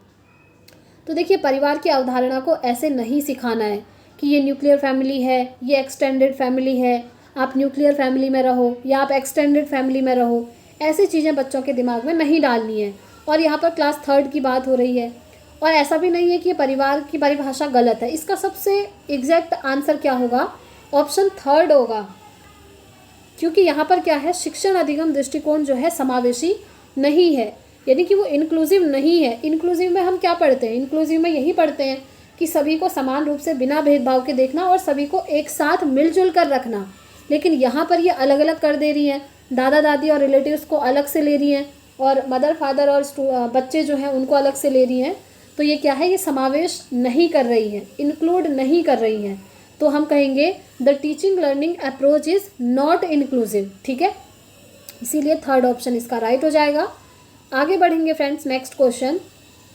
तो देखिए परिवार की अवधारणा को ऐसे नहीं सिखाना है कि ये न्यूक्लियर फैमिली है, ये एक्सटेंडेड फैमिली है, आप न्यूक्लियर फैमिली में रहो या आप एक्सटेंडेड फैमिली में रहो, ऐसी चीज़ें बच्चों के दिमाग में नहीं डालनी है। और यहाँ पर क्लास थर्ड की बात हो रही है, और ऐसा भी नहीं है कि परिवार की परिभाषा गलत है। इसका सबसे एग्जैक्ट आंसर क्या होगा, ऑप्शन थर्ड होगा, क्योंकि यहाँ पर क्या है, शिक्षण अधिगम दृष्टिकोण जो है समावेशी नहीं है, यानी कि वो इंक्लूसिव नहीं है। इंक्लूसिव में हम क्या पढ़ते हैं, इंक्लूसिव में यही पढ़ते हैं कि सभी को समान रूप से बिना भेदभाव के देखना और सभी को एक साथ मिलजुल कर रखना। लेकिन यहाँ पर ये अलग अलग कर दे रही हैं, दादा दादी और रिलेटिव्स को अलग से ले रही हैं और मदर फादर और बच्चे जो हैं उनको अलग से ले रही हैं। तो ये क्या है, ये समावेश नहीं कर रही हैं, इंक्लूड नहीं कर रही हैं। तो हम कहेंगे the teaching learning approach is not inclusive. ठीक है, इसीलिए थर्ड ऑप्शन इसका राइट हो जाएगा। आगे बढ़ेंगे फ्रेंड्स नेक्स्ट क्वेश्चन।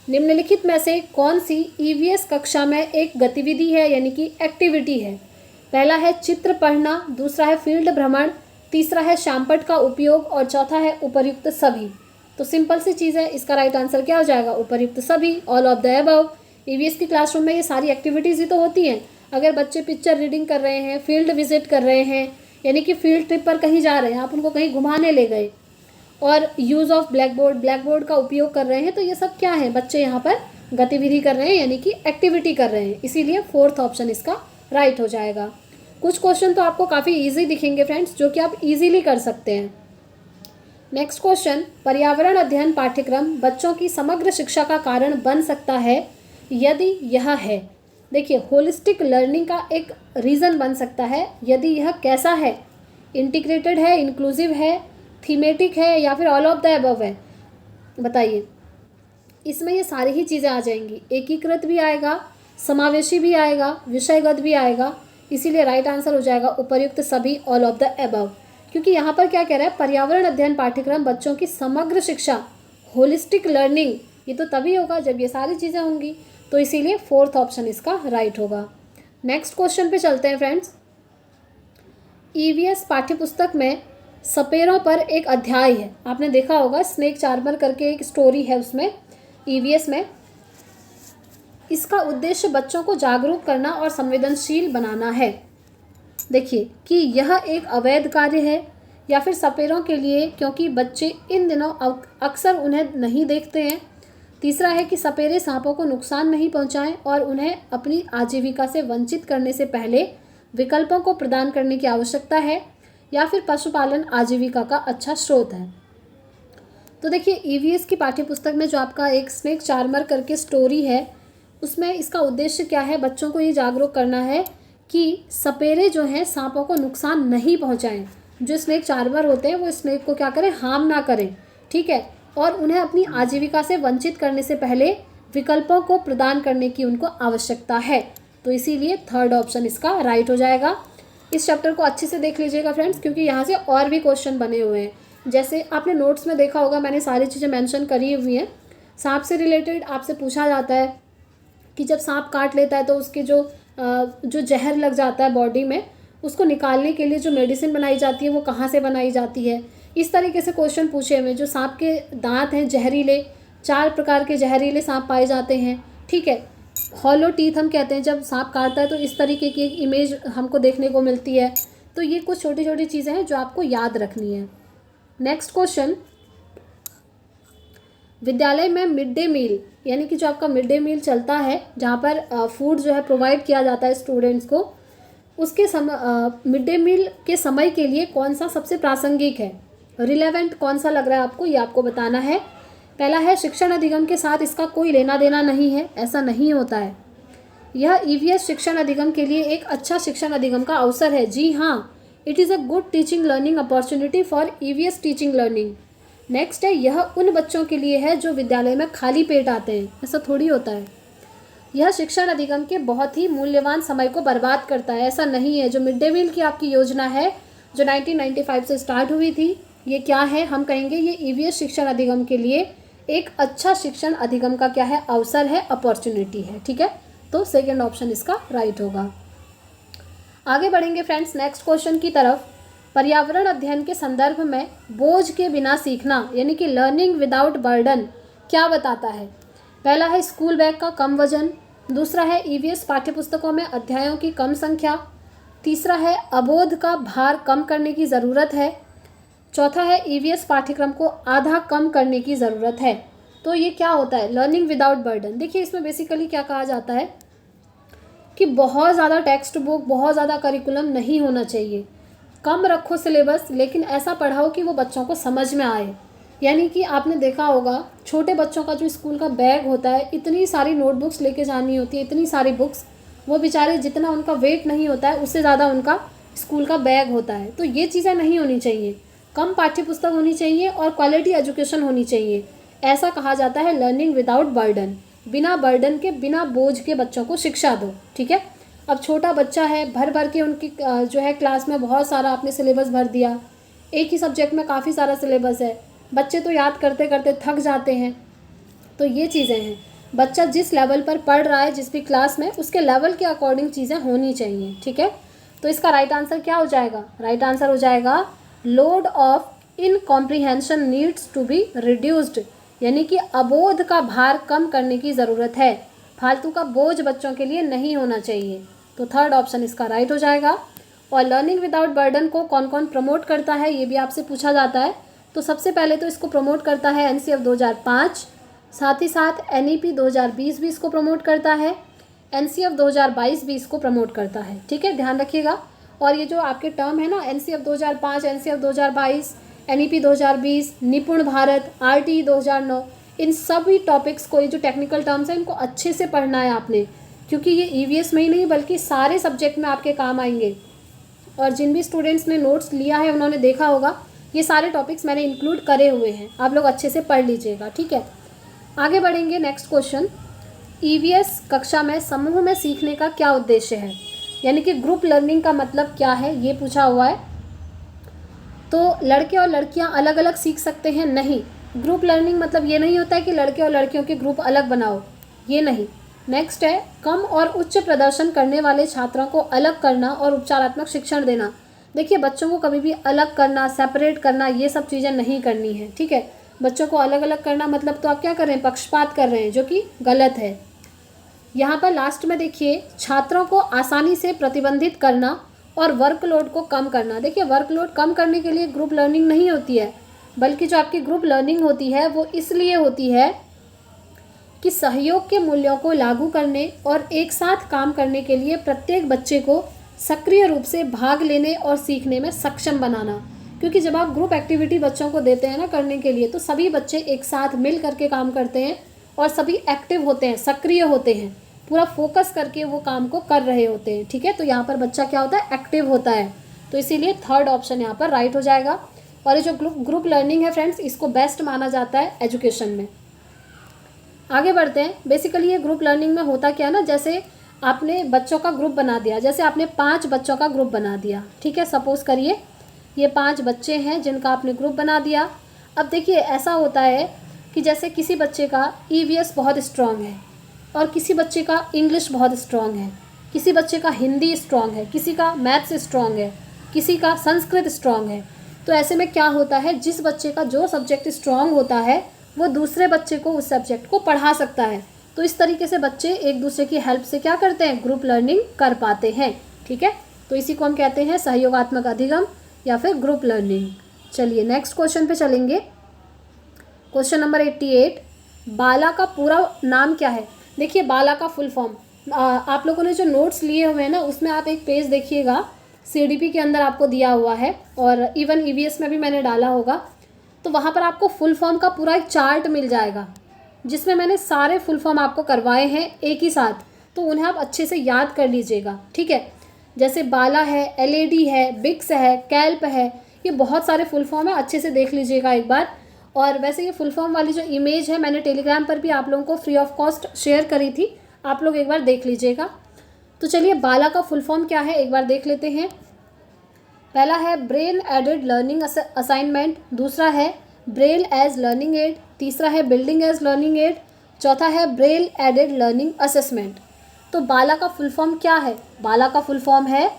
निम्नलिखित में से कौन सी ईवीएस कक्षा में एक गतिविधि है, यानी कि एक्टिविटी है। पहला है चित्र पढ़ना, दूसरा है फील्ड भ्रमण, तीसरा है शामपट का उपयोग और चौथा है उपर्युक्त सभी। तो सिंपल सी चीज़ है, इसका राइट आंसर क्या हो जाएगा, उपर्युक्त सभी, all of the above. EVS की क्लासरूम में ये सारी एक्टिविटीज़ ही तो होती हैं। अगर बच्चे पिक्चर रीडिंग कर रहे हैं, फील्ड विजिट कर रहे हैं, यानी कि फील्ड ट्रिप पर कहीं जा रहे हैं, आप उनको कहीं घुमाने ले गए, और यूज़ ऑफ ब्लैक बोर्ड का उपयोग कर रहे हैं, तो ये सब क्या है, बच्चे यहाँ पर गतिविधि कर रहे हैं, यानी कि एक्टिविटी कर रहे हैं। इसीलिए फोर्थ ऑप्शन इसका राइट हो जाएगा। कुछ क्वेश्चन तो आपको काफ़ी ईजी दिखेंगे फ्रेंड्स, जो कि आप इजीली कर सकते हैं। नेक्स्ट क्वेश्चन, पर्यावरण अध्ययन पाठ्यक्रम बच्चों की समग्र शिक्षा का कारण बन सकता है यदि यह है। देखिए, होलिस्टिक लर्निंग का एक रीज़न बन सकता है यदि यह कैसा है, इंटीग्रेटेड है, इंक्लूसिव है, थीमेटिक है, या फिर ऑल ऑफ द अबव है। बताइए, इसमें ये सारी ही चीज़ें आ जाएंगी, एकीकृत भी आएगा, समावेशी भी आएगा, विषयगत भी आएगा। इसीलिए राइट आंसर हो जाएगा उपर्युक्त सभी, ऑल ऑफ द अबव। क्योंकि यहाँ पर क्या कह रहा है, पर्यावरण अध्ययन पाठ्यक्रम बच्चों की समग्र शिक्षा, होलिस्टिक लर्निंग, ये तो तभी होगा जब ये सारी चीज़ें होंगी। तो इसीलिए फोर्थ ऑप्शन इसका राइट होगा। नेक्स्ट क्वेश्चन पे चलते हैं फ्रेंड्स। ईवीएस पाठ्यपुस्तक में सपेरों पर एक अध्याय है, आपने देखा होगा, स्नेक चार्मर करके एक स्टोरी है उसमें, ईवीएस में। इसका उद्देश्य बच्चों को जागरूक करना और संवेदनशील बनाना है। देखिए कि यह एक अवैध कार्य है या फिर सपेरों के लिए, क्योंकि बच्चे इन दिनों अक्सर उन्हें नहीं देखते हैं। तीसरा है कि सपेरे सांपों को नुकसान नहीं पहुंचाएं और उन्हें अपनी आजीविका से वंचित करने से पहले विकल्पों को प्रदान करने की आवश्यकता है, या फिर पशुपालन आजीविका का अच्छा स्रोत है। तो देखिए, ईवीएस की पाठ्यपुस्तक में जो आपका एक स्नेक चार्मर करके स्टोरी है, उसमें इसका उद्देश्य क्या है, बच्चों को ये जागरूक करना है कि सपेरे जो हैं सांपों को नुकसान नहीं पहुंचाएं। जो स्नेक चार्मर होते हैं वो स्नेक को क्या करें, हार्म ना करें, ठीक है, और उन्हें अपनी आजीविका से वंचित करने से पहले विकल्पों को प्रदान करने की उनको आवश्यकता है। तो इसीलिए थर्ड ऑप्शन इसका राइट हो जाएगा। इस चैप्टर को अच्छे से देख लीजिएगा फ्रेंड्स, क्योंकि यहाँ से और भी क्वेश्चन बने हुए हैं। जैसे आपने नोट्स में देखा होगा, मैंने सारी चीज़ें मेंशन करी हुई हैं। सांप से रिलेटेड आपसे पूछा जाता है कि जब सांप काट लेता है तो उसके जो जहर लग जाता है बॉडी में, उसको निकालने के लिए जो मेडिसिन बनाई जाती है वो कहाँ से बनाई जाती है। इस तरीके से क्वेश्चन पूछे हुए। जो सांप के दांत हैं जहरीले, 4 प्रकार के जहरीले सांप पाए जाते हैं, ठीक है। हॉलो टीथ हम कहते हैं, जब सांप काटता है तो इस तरीके की एक इमेज हमको देखने को मिलती है। तो ये कुछ छोटी छोटी चीज़ें हैं जो आपको याद रखनी है। नेक्स्ट क्वेश्चन, विद्यालय में मिड डे मील, यानी कि जो आपका मिड डे मील चलता है, जहाँ पर फूड जो है प्रोवाइड किया जाता है स्टूडेंट्स को, उसके मिड डे मील के समय के लिए कौन सा सबसे प्रासंगिक है, रिलेवेंट कौन सा लग रहा है आपको, ये आपको बताना है। पहला है, शिक्षण अधिगम के साथ इसका कोई लेना देना नहीं है, ऐसा नहीं होता है। यह ईवीएस शिक्षण अधिगम के लिए एक अच्छा शिक्षण अधिगम का अवसर है। जी हाँ, it is a good teaching learning opportunity for EVS teaching learning. Next है, यह उन बच्चों के लिए है जो विद्यालय में खाली पेट आते हैं, ऐसा थोड़ी होता है। यह शिक्षण अधिगम के बहुत ही मूल्यवान समय को बर्बाद करता है, ऐसा नहीं है। जो मिड डे मील की आपकी योजना है जो 1995 से स्टार्ट हुई थी, ये क्या है, हम कहेंगे ये ईवीएस शिक्षण अधिगम के लिए एक अच्छा शिक्षण अधिगम का क्या है, अवसर है, अपॉर्चुनिटी है, ठीक है। तो सेकेंड ऑप्शन इसका राइट होगा। आगे बढ़ेंगे फ्रेंड्स नेक्स्ट क्वेश्चन की तरफ। पर्यावरण अध्ययन के संदर्भ में बोझ के बिना सीखना, यानी कि लर्निंग विदाउट बर्डन, क्या बताता है। पहला है, स्कूल बैग का कम वजन। दूसरा है, ईवीएस पाठ्यपुस्तकों में अध्यायों की कम संख्या। तीसरा है, अबोध का भार कम करने की ज़रूरत है। चौथा है, ईवीएस पाठ्यक्रम को आधा कम करने की ज़रूरत है। तो ये क्या होता है, लर्निंग विदाउट बर्डन। देखिए, इसमें बेसिकली क्या कहा जाता है कि बहुत ज़्यादा टेक्स्ट बुक, बहुत ज़्यादा करिकुलम नहीं होना चाहिए। कम रखो सिलेबस, लेकिन ऐसा पढ़ाओ कि वो बच्चों को समझ में आए। यानी कि आपने देखा होगा, छोटे बच्चों का जो स्कूल का बैग होता है, इतनी सारी नोटबुक्स लेके जानी होती है, इतनी सारी बुक्स, वो बेचारे जितना उनका वेट नहीं होता है उससे ज़्यादा उनका स्कूल का बैग होता है। तो ये चीज़ें नहीं होनी चाहिए। कम पाठ्यपुस्तक होनी चाहिए और क्वालिटी एजुकेशन होनी चाहिए। ऐसा कहा जाता है लर्निंग विदाउट बर्डन। बिना बर्डन के, बिना बोझ के बच्चों को शिक्षा दो, ठीक है। अब छोटा बच्चा है, भर भर के उनकी जो है क्लास में बहुत सारा आपने सिलेबस भर दिया, एक ही सब्जेक्ट में काफ़ी सारा सिलेबस है, बच्चे तो याद करते करते थक जाते हैं। तो ये चीज़ें हैं, बच्चा जिस लेवल पर पढ़ रहा है जिस भी क्लास में, उसके लेवल के अकॉर्डिंग चीज़ें होनी चाहिए, ठीक है। तो इसका राइट आंसर क्या हो जाएगा, राइट आंसर हो जाएगा load of incomprehension needs to be reduced, यानी कि अबोध का भार कम करने की ज़रूरत है, फालतू का बोझ बच्चों के लिए नहीं होना चाहिए। तो थर्ड ऑप्शन इसका राइट हो जाएगा। और लर्निंग विदाउट बर्डन को कौन कौन प्रमोट करता है ये भी आपसे पूछा जाता है। तो सबसे पहले तो इसको प्रमोट करता है एनसीएफ 2005, साथ ही साथ एनईपी 2020 भी इसको प्रमोट करता है, एनसीएफ 2022 भी इसको प्रमोट करता है। ठीक है, ध्यान रखिएगा। और ये जो आपके टर्म है ना, एनसीएफ 2005, एनसीएफ 2022, एनईपी 2020, निपुण भारत, आरटीई 2009, इन सभी टॉपिक्स को, ये जो टेक्निकल टर्म्स हैं इनको अच्छे से पढ़ना है आपने, क्योंकि ये ईवीएस में ही नहीं बल्कि सारे सब्जेक्ट में आपके काम आएंगे। और जिन भी स्टूडेंट्स ने नोट्स लिया है उन्होंने देखा होगा ये सारे टॉपिक्स मैंने इंक्लूड करे हुए हैं, आप लोग अच्छे से पढ़ लीजिएगा। ठीक है, आगे बढ़ेंगे। नेक्स्ट क्वेश्चन, ईवीएस कक्षा में समूह में सीखने का क्या उद्देश्य है, यानी कि ग्रुप लर्निंग का मतलब क्या है ये पूछा हुआ है। तो लड़के और लड़कियां अलग अलग सीख सकते हैं? नहीं, ग्रुप लर्निंग मतलब ये नहीं होता है कि लड़के और लड़कियों के ग्रुप अलग बनाओ, ये नहीं। नेक्स्ट है, कम और उच्च प्रदर्शन करने वाले छात्रों को अलग करना और उपचारात्मक शिक्षण देना। देखिए, बच्चों को कभी भी अलग करना, सेपरेट करना, ये सब चीज़ें नहीं करनी है। ठीक है, बच्चों को अलग अलग करना मतलब तो आप क्या कर रहे हैं, पक्षपात कर रहे हैं, जो कि गलत है। यहाँ पर लास्ट में देखिए, छात्रों को आसानी से प्रतिबंधित करना और वर्कलोड को कम करना। देखिए, वर्कलोड कम करने के लिए ग्रुप लर्निंग नहीं होती है, बल्कि जो आपकी ग्रुप लर्निंग होती है वो इसलिए होती है कि सहयोग के मूल्यों को लागू करने और एक साथ काम करने के लिए प्रत्येक बच्चे को सक्रिय रूप से भाग लेने और सीखने में सक्षम बनाना। क्योंकि जब आप ग्रुप एक्टिविटी बच्चों को देते हैं ना करने के लिए, तो सभी बच्चे एक साथ मिल करके काम करते हैं और सभी एक्टिव होते हैं, सक्रिय होते हैं, पूरा फोकस करके वो काम को कर रहे होते हैं। ठीक है, तो यहाँ पर बच्चा क्या होता है, एक्टिव होता है। तो इसीलिए थर्ड ऑप्शन यहाँ पर राइट हो जाएगा। और ये जो ग्रुप लर्निंग है फ्रेंड्स, इसको बेस्ट माना जाता है एजुकेशन में। आगे बढ़ते हैं। बेसिकली ये ग्रुप लर्निंग में होता क्या है ना, जैसे आपने बच्चों का ग्रुप बना दिया, जैसे आपने 5 बच्चों का ग्रुप बना दिया। ठीक है, सपोज करिए ये 5 बच्चे हैं जिनका आपने ग्रुप बना दिया। अब देखिए, ऐसा होता है कि जैसे किसी बच्चे का ईवीएस बहुत स्ट्रॉन्ग है और किसी बच्चे का इंग्लिश बहुत स्ट्रॉन्ग है, किसी बच्चे का हिंदी स्ट्रॉन्ग है, किसी का मैथ्स स्ट्रॉन्ग है, किसी का संस्कृत स्ट्रॉन्ग है। तो ऐसे में क्या होता है, जिस बच्चे का जो सब्जेक्ट स्ट्रॉन्ग होता है वो दूसरे बच्चे को उस सब्जेक्ट को पढ़ा सकता है। तो इस तरीके से बच्चे एक दूसरे की हेल्प से क्या करते हैं, ग्रुप लर्निंग कर पाते हैं। ठीक है, तो इसी को हम कहते हैं सहयोगात्मक अधिगम या फिर ग्रुप लर्निंग। चलिए नेक्स्ट क्वेश्चन पे चलेंगे। क्वेश्चन नंबर 88, बाला का पूरा नाम क्या है? देखिए, बाला का फुल फॉर्म आप लोगों ने जो नोट्स लिए हुए हैं ना, उसमें आप एक पेज देखिएगा, सीडीपी के अंदर आपको दिया हुआ है और इवन ईवीएस में भी मैंने डाला होगा। तो वहाँ पर आपको फुल फॉर्म का पूरा एक चार्ट मिल जाएगा, जिसमें मैंने सारे फुल फॉर्म आपको करवाए हैं एक ही साथ, तो उन्हें आप अच्छे से याद कर लीजिएगा। ठीक है, जैसे बाला है, एलएडी है, बिक्स है, कैल्प है, ये बहुत सारे फुल फॉर्म है, अच्छे से देख लीजिएगा एक बार। और वैसे ये फुल फॉर्म वाली जो इमेज है मैंने टेलीग्राम पर भी आप लोगों को फ्री ऑफ कॉस्ट शेयर करी थी, आप लोग एक बार देख लीजिएगा। तो चलिए, बाला का फुल फॉर्म क्या है एक बार देख लेते हैं। पहला है ब्रेल एडेड लर्निंग असाइनमेंट, दूसरा है ब्रेल एज लर्निंग एड, तीसरा है बिल्डिंग एज लर्निंग एड, चौथा है ब्रेल एडेड लर्निंग असेसमेंट। तो बाला का फुल फॉर्म क्या है? बाला का फुल फॉर्म है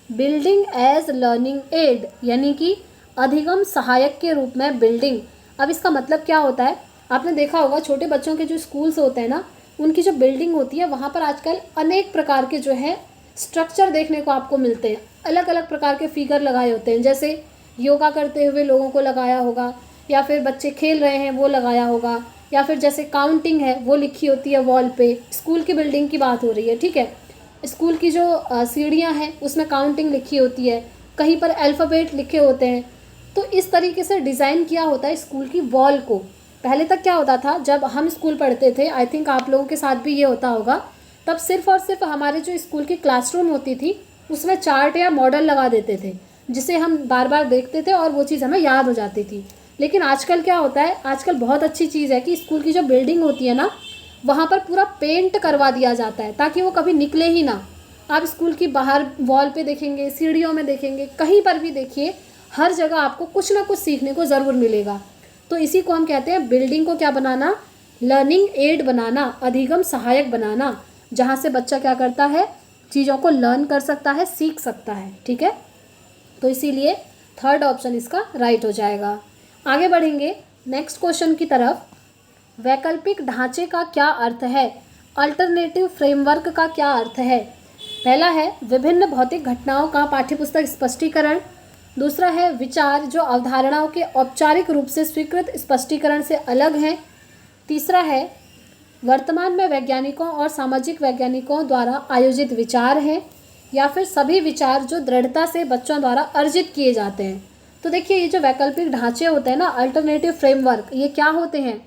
बिल्डिंग एज लर्निंग एड, यानी कि अधिगम सहायक के रूप में बिल्डिंग। अब इसका मतलब क्या होता है, आपने देखा होगा छोटे बच्चों के जो स्कूल्स होते हैं ना, उनकी जो बिल्डिंग होती है वहाँ पर आजकल अनेक प्रकार के जो है स्ट्रक्चर देखने को आपको मिलते हैं। अलग अलग प्रकार के फिगर लगाए होते हैं, जैसे योगा करते हुए लोगों को लगाया होगा, या फिर बच्चे खेल रहे हैं वो लगाया होगा, या फिर जैसे काउंटिंग है वो लिखी होती है वॉल पे। स्कूल की बिल्डिंग की बात हो रही है, ठीक है। स्कूल की जो सीढ़ियाँ हैं उसमें काउंटिंग लिखी होती है, कहीं पर अल्फ़ाबेट लिखे होते हैं। तो इस तरीके से डिज़ाइन किया होता है स्कूल की वॉल को। पहले तक क्या होता था, जब हम स्कूल पढ़ते थे, आई थिंक आप लोगों के साथ भी ये होता होगा, तब सिर्फ़ और सिर्फ हमारे जो स्कूल की क्लासरूम होती थी उसमें चार्ट या मॉडल लगा देते थे, जिसे हम बार बार देखते थे और वो चीज़ हमें याद हो जाती थी। लेकिन आजकल क्या होता है, आजकल बहुत अच्छी चीज़ है कि स्कूल की जो बिल्डिंग होती है ना, वहाँ पर पूरा पेंट करवा दिया जाता है ताकि वो कभी निकले ही ना। आप स्कूल की बाहर वॉल पे देखेंगे, सीढ़ियों में देखेंगे, कहीं पर भी देखिए, हर जगह आपको कुछ ना कुछ सीखने को ज़रूर मिलेगा। तो इसी को हम कहते हैं बिल्डिंग को क्या बनाना, लर्निंग एड बनाना, अधिगम सहायक बनाना, जहाँ से बच्चा क्या करता है, चीज़ों को लर्न कर सकता है, सीख सकता है। ठीक है, तो इसीलिए थर्ड ऑप्शन इसका राइट हो जाएगा। आगे बढ़ेंगे नेक्स्ट क्वेश्चन की तरफ। वैकल्पिक ढांचे का क्या अर्थ है? अल्टरनेटिव फ्रेमवर्क का क्या अर्थ है? पहला है विभिन्न भौतिक घटनाओं का पाठ्यपुस्तक स्पष्टीकरण। दूसरा है विचार जो अवधारणाओं के औपचारिक रूप से स्वीकृत स्पष्टीकरण से अलग हैं। तीसरा है वर्तमान में वैज्ञानिकों और सामाजिक वैज्ञानिकों द्वारा आयोजित विचार हैं। या फिर सभी विचार जो दृढ़ता से बच्चों द्वारा अर्जित किए जाते हैं। तो देखिए ये जो वैकल्पिक ढांचे होते हैं ना, अल्टरनेटिव फ्रेमवर्क, ये क्या होते हैं?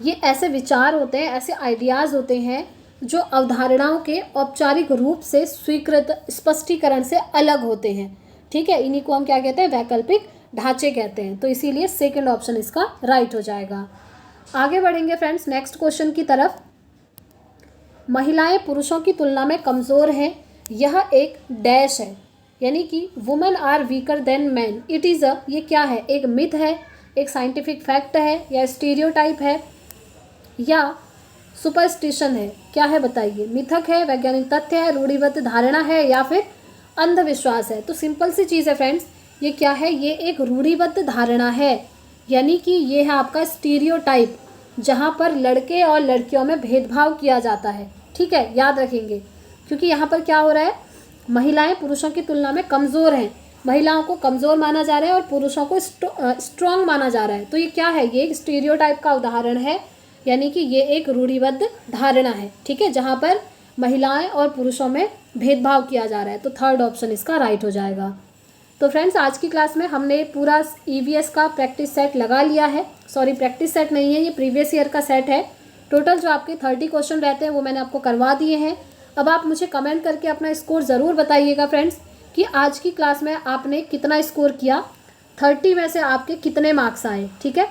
ये ऐसे विचार होते हैं, ऐसे आइडियाज़ होते हैं जो अवधारणाओं के औपचारिक रूप से स्वीकृत स्पष्टीकरण से अलग होते हैं। ठीक है, इन्हीं को हम क्या कहते हैं? वैकल्पिक ढांचे कहते हैं। तो इसीलिए सेकंड ऑप्शन इसका राइट हो जाएगा। आगे बढ़ेंगे फ्रेंड्स नेक्स्ट क्वेश्चन की तरफ। महिलाएं पुरुषों की तुलना में कमज़ोर हैं, यह एक डैश है, यानी कि women are weaker than man, it is a, ये क्या है? एक मिथ है, एक साइंटिफिक फैक्ट है, या स्टीरियोटाइप है, या सुपरस्टिशन है? क्या है बताइए? मिथक है, वैज्ञानिक तथ्य है, रूढ़िबद्ध धारणा है, या फिर अंधविश्वास है? तो सिंपल सी चीज़ है फ्रेंड्स, ये क्या है? ये एक रूढ़िबद्ध धारणा है, यानी कि ये है आपका स्टीरियोटाइप, जहाँ पर लड़के और लड़कियों में भेदभाव किया जाता है। ठीक है, याद रखेंगे, क्योंकि यहाँ पर क्या हो रहा है? महिलाएं पुरुषों की तुलना में कमज़ोर हैं, महिलाओं को कमज़ोर माना जा रहा है और पुरुषों को स्ट्रॉन्ग माना जा रहा है। तो ये क्या है? ये एक स्टीरियोटाइप का उदाहरण है, यानी कि ये एक रूढ़िबद्ध धारणा है। ठीक है, जहाँ पर महिलाएं और पुरुषों में भेदभाव किया जा रहा है। तो थर्ड ऑप्शन इसका राइट हो जाएगा। तो फ्रेंड्स आज की क्लास में हमने पूरा EVS का प्रैक्टिस सेट लगा लिया है। सॉरी, प्रैक्टिस सेट नहीं है, ये प्रीवियस ईयर का सेट है। टोटल जो आपके 30 क्वेश्चन रहते हैं वो मैंने आपको करवा दिए हैं। अब आप मुझे कमेंट करके अपना स्कोर ज़रूर बताइएगा फ्रेंड्स कि आज की क्लास में आपने कितना स्कोर किया, 30 में से आपके कितने मार्क्स आए। ठीक है,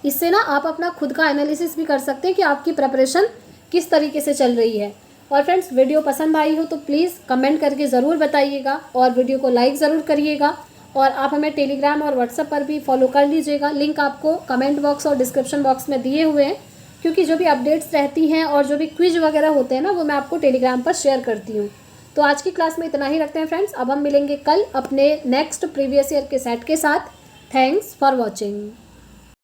इससे ना आप अपना खुद का एनालिसिस भी कर सकते हैं कि आपकी प्रिपरेशन किस तरीके से चल रही है। और फ्रेंड्स वीडियो पसंद आई हो तो प्लीज़ कमेंट करके ज़रूर बताइएगा और वीडियो को लाइक ज़रूर करिएगा। और आप हमें टेलीग्राम और व्हाट्सएप पर भी फॉलो कर लीजिएगा, लिंक आपको कमेंट बॉक्स और डिस्क्रिप्शन बॉक्स में दिए हुए हैं, क्योंकि जो भी अपडेट्स रहती हैं और जो भी क्विज वगैरह होते हैं ना, वो मैं आपको टेलीग्राम पर शेयर करती हूँ। तो आज की क्लास में इतना ही रखते हैं फ्रेंड्स। अब हम मिलेंगे कल अपने नेक्स्ट प्रीवियस ईयर के सेट के साथ। Thanks for watching.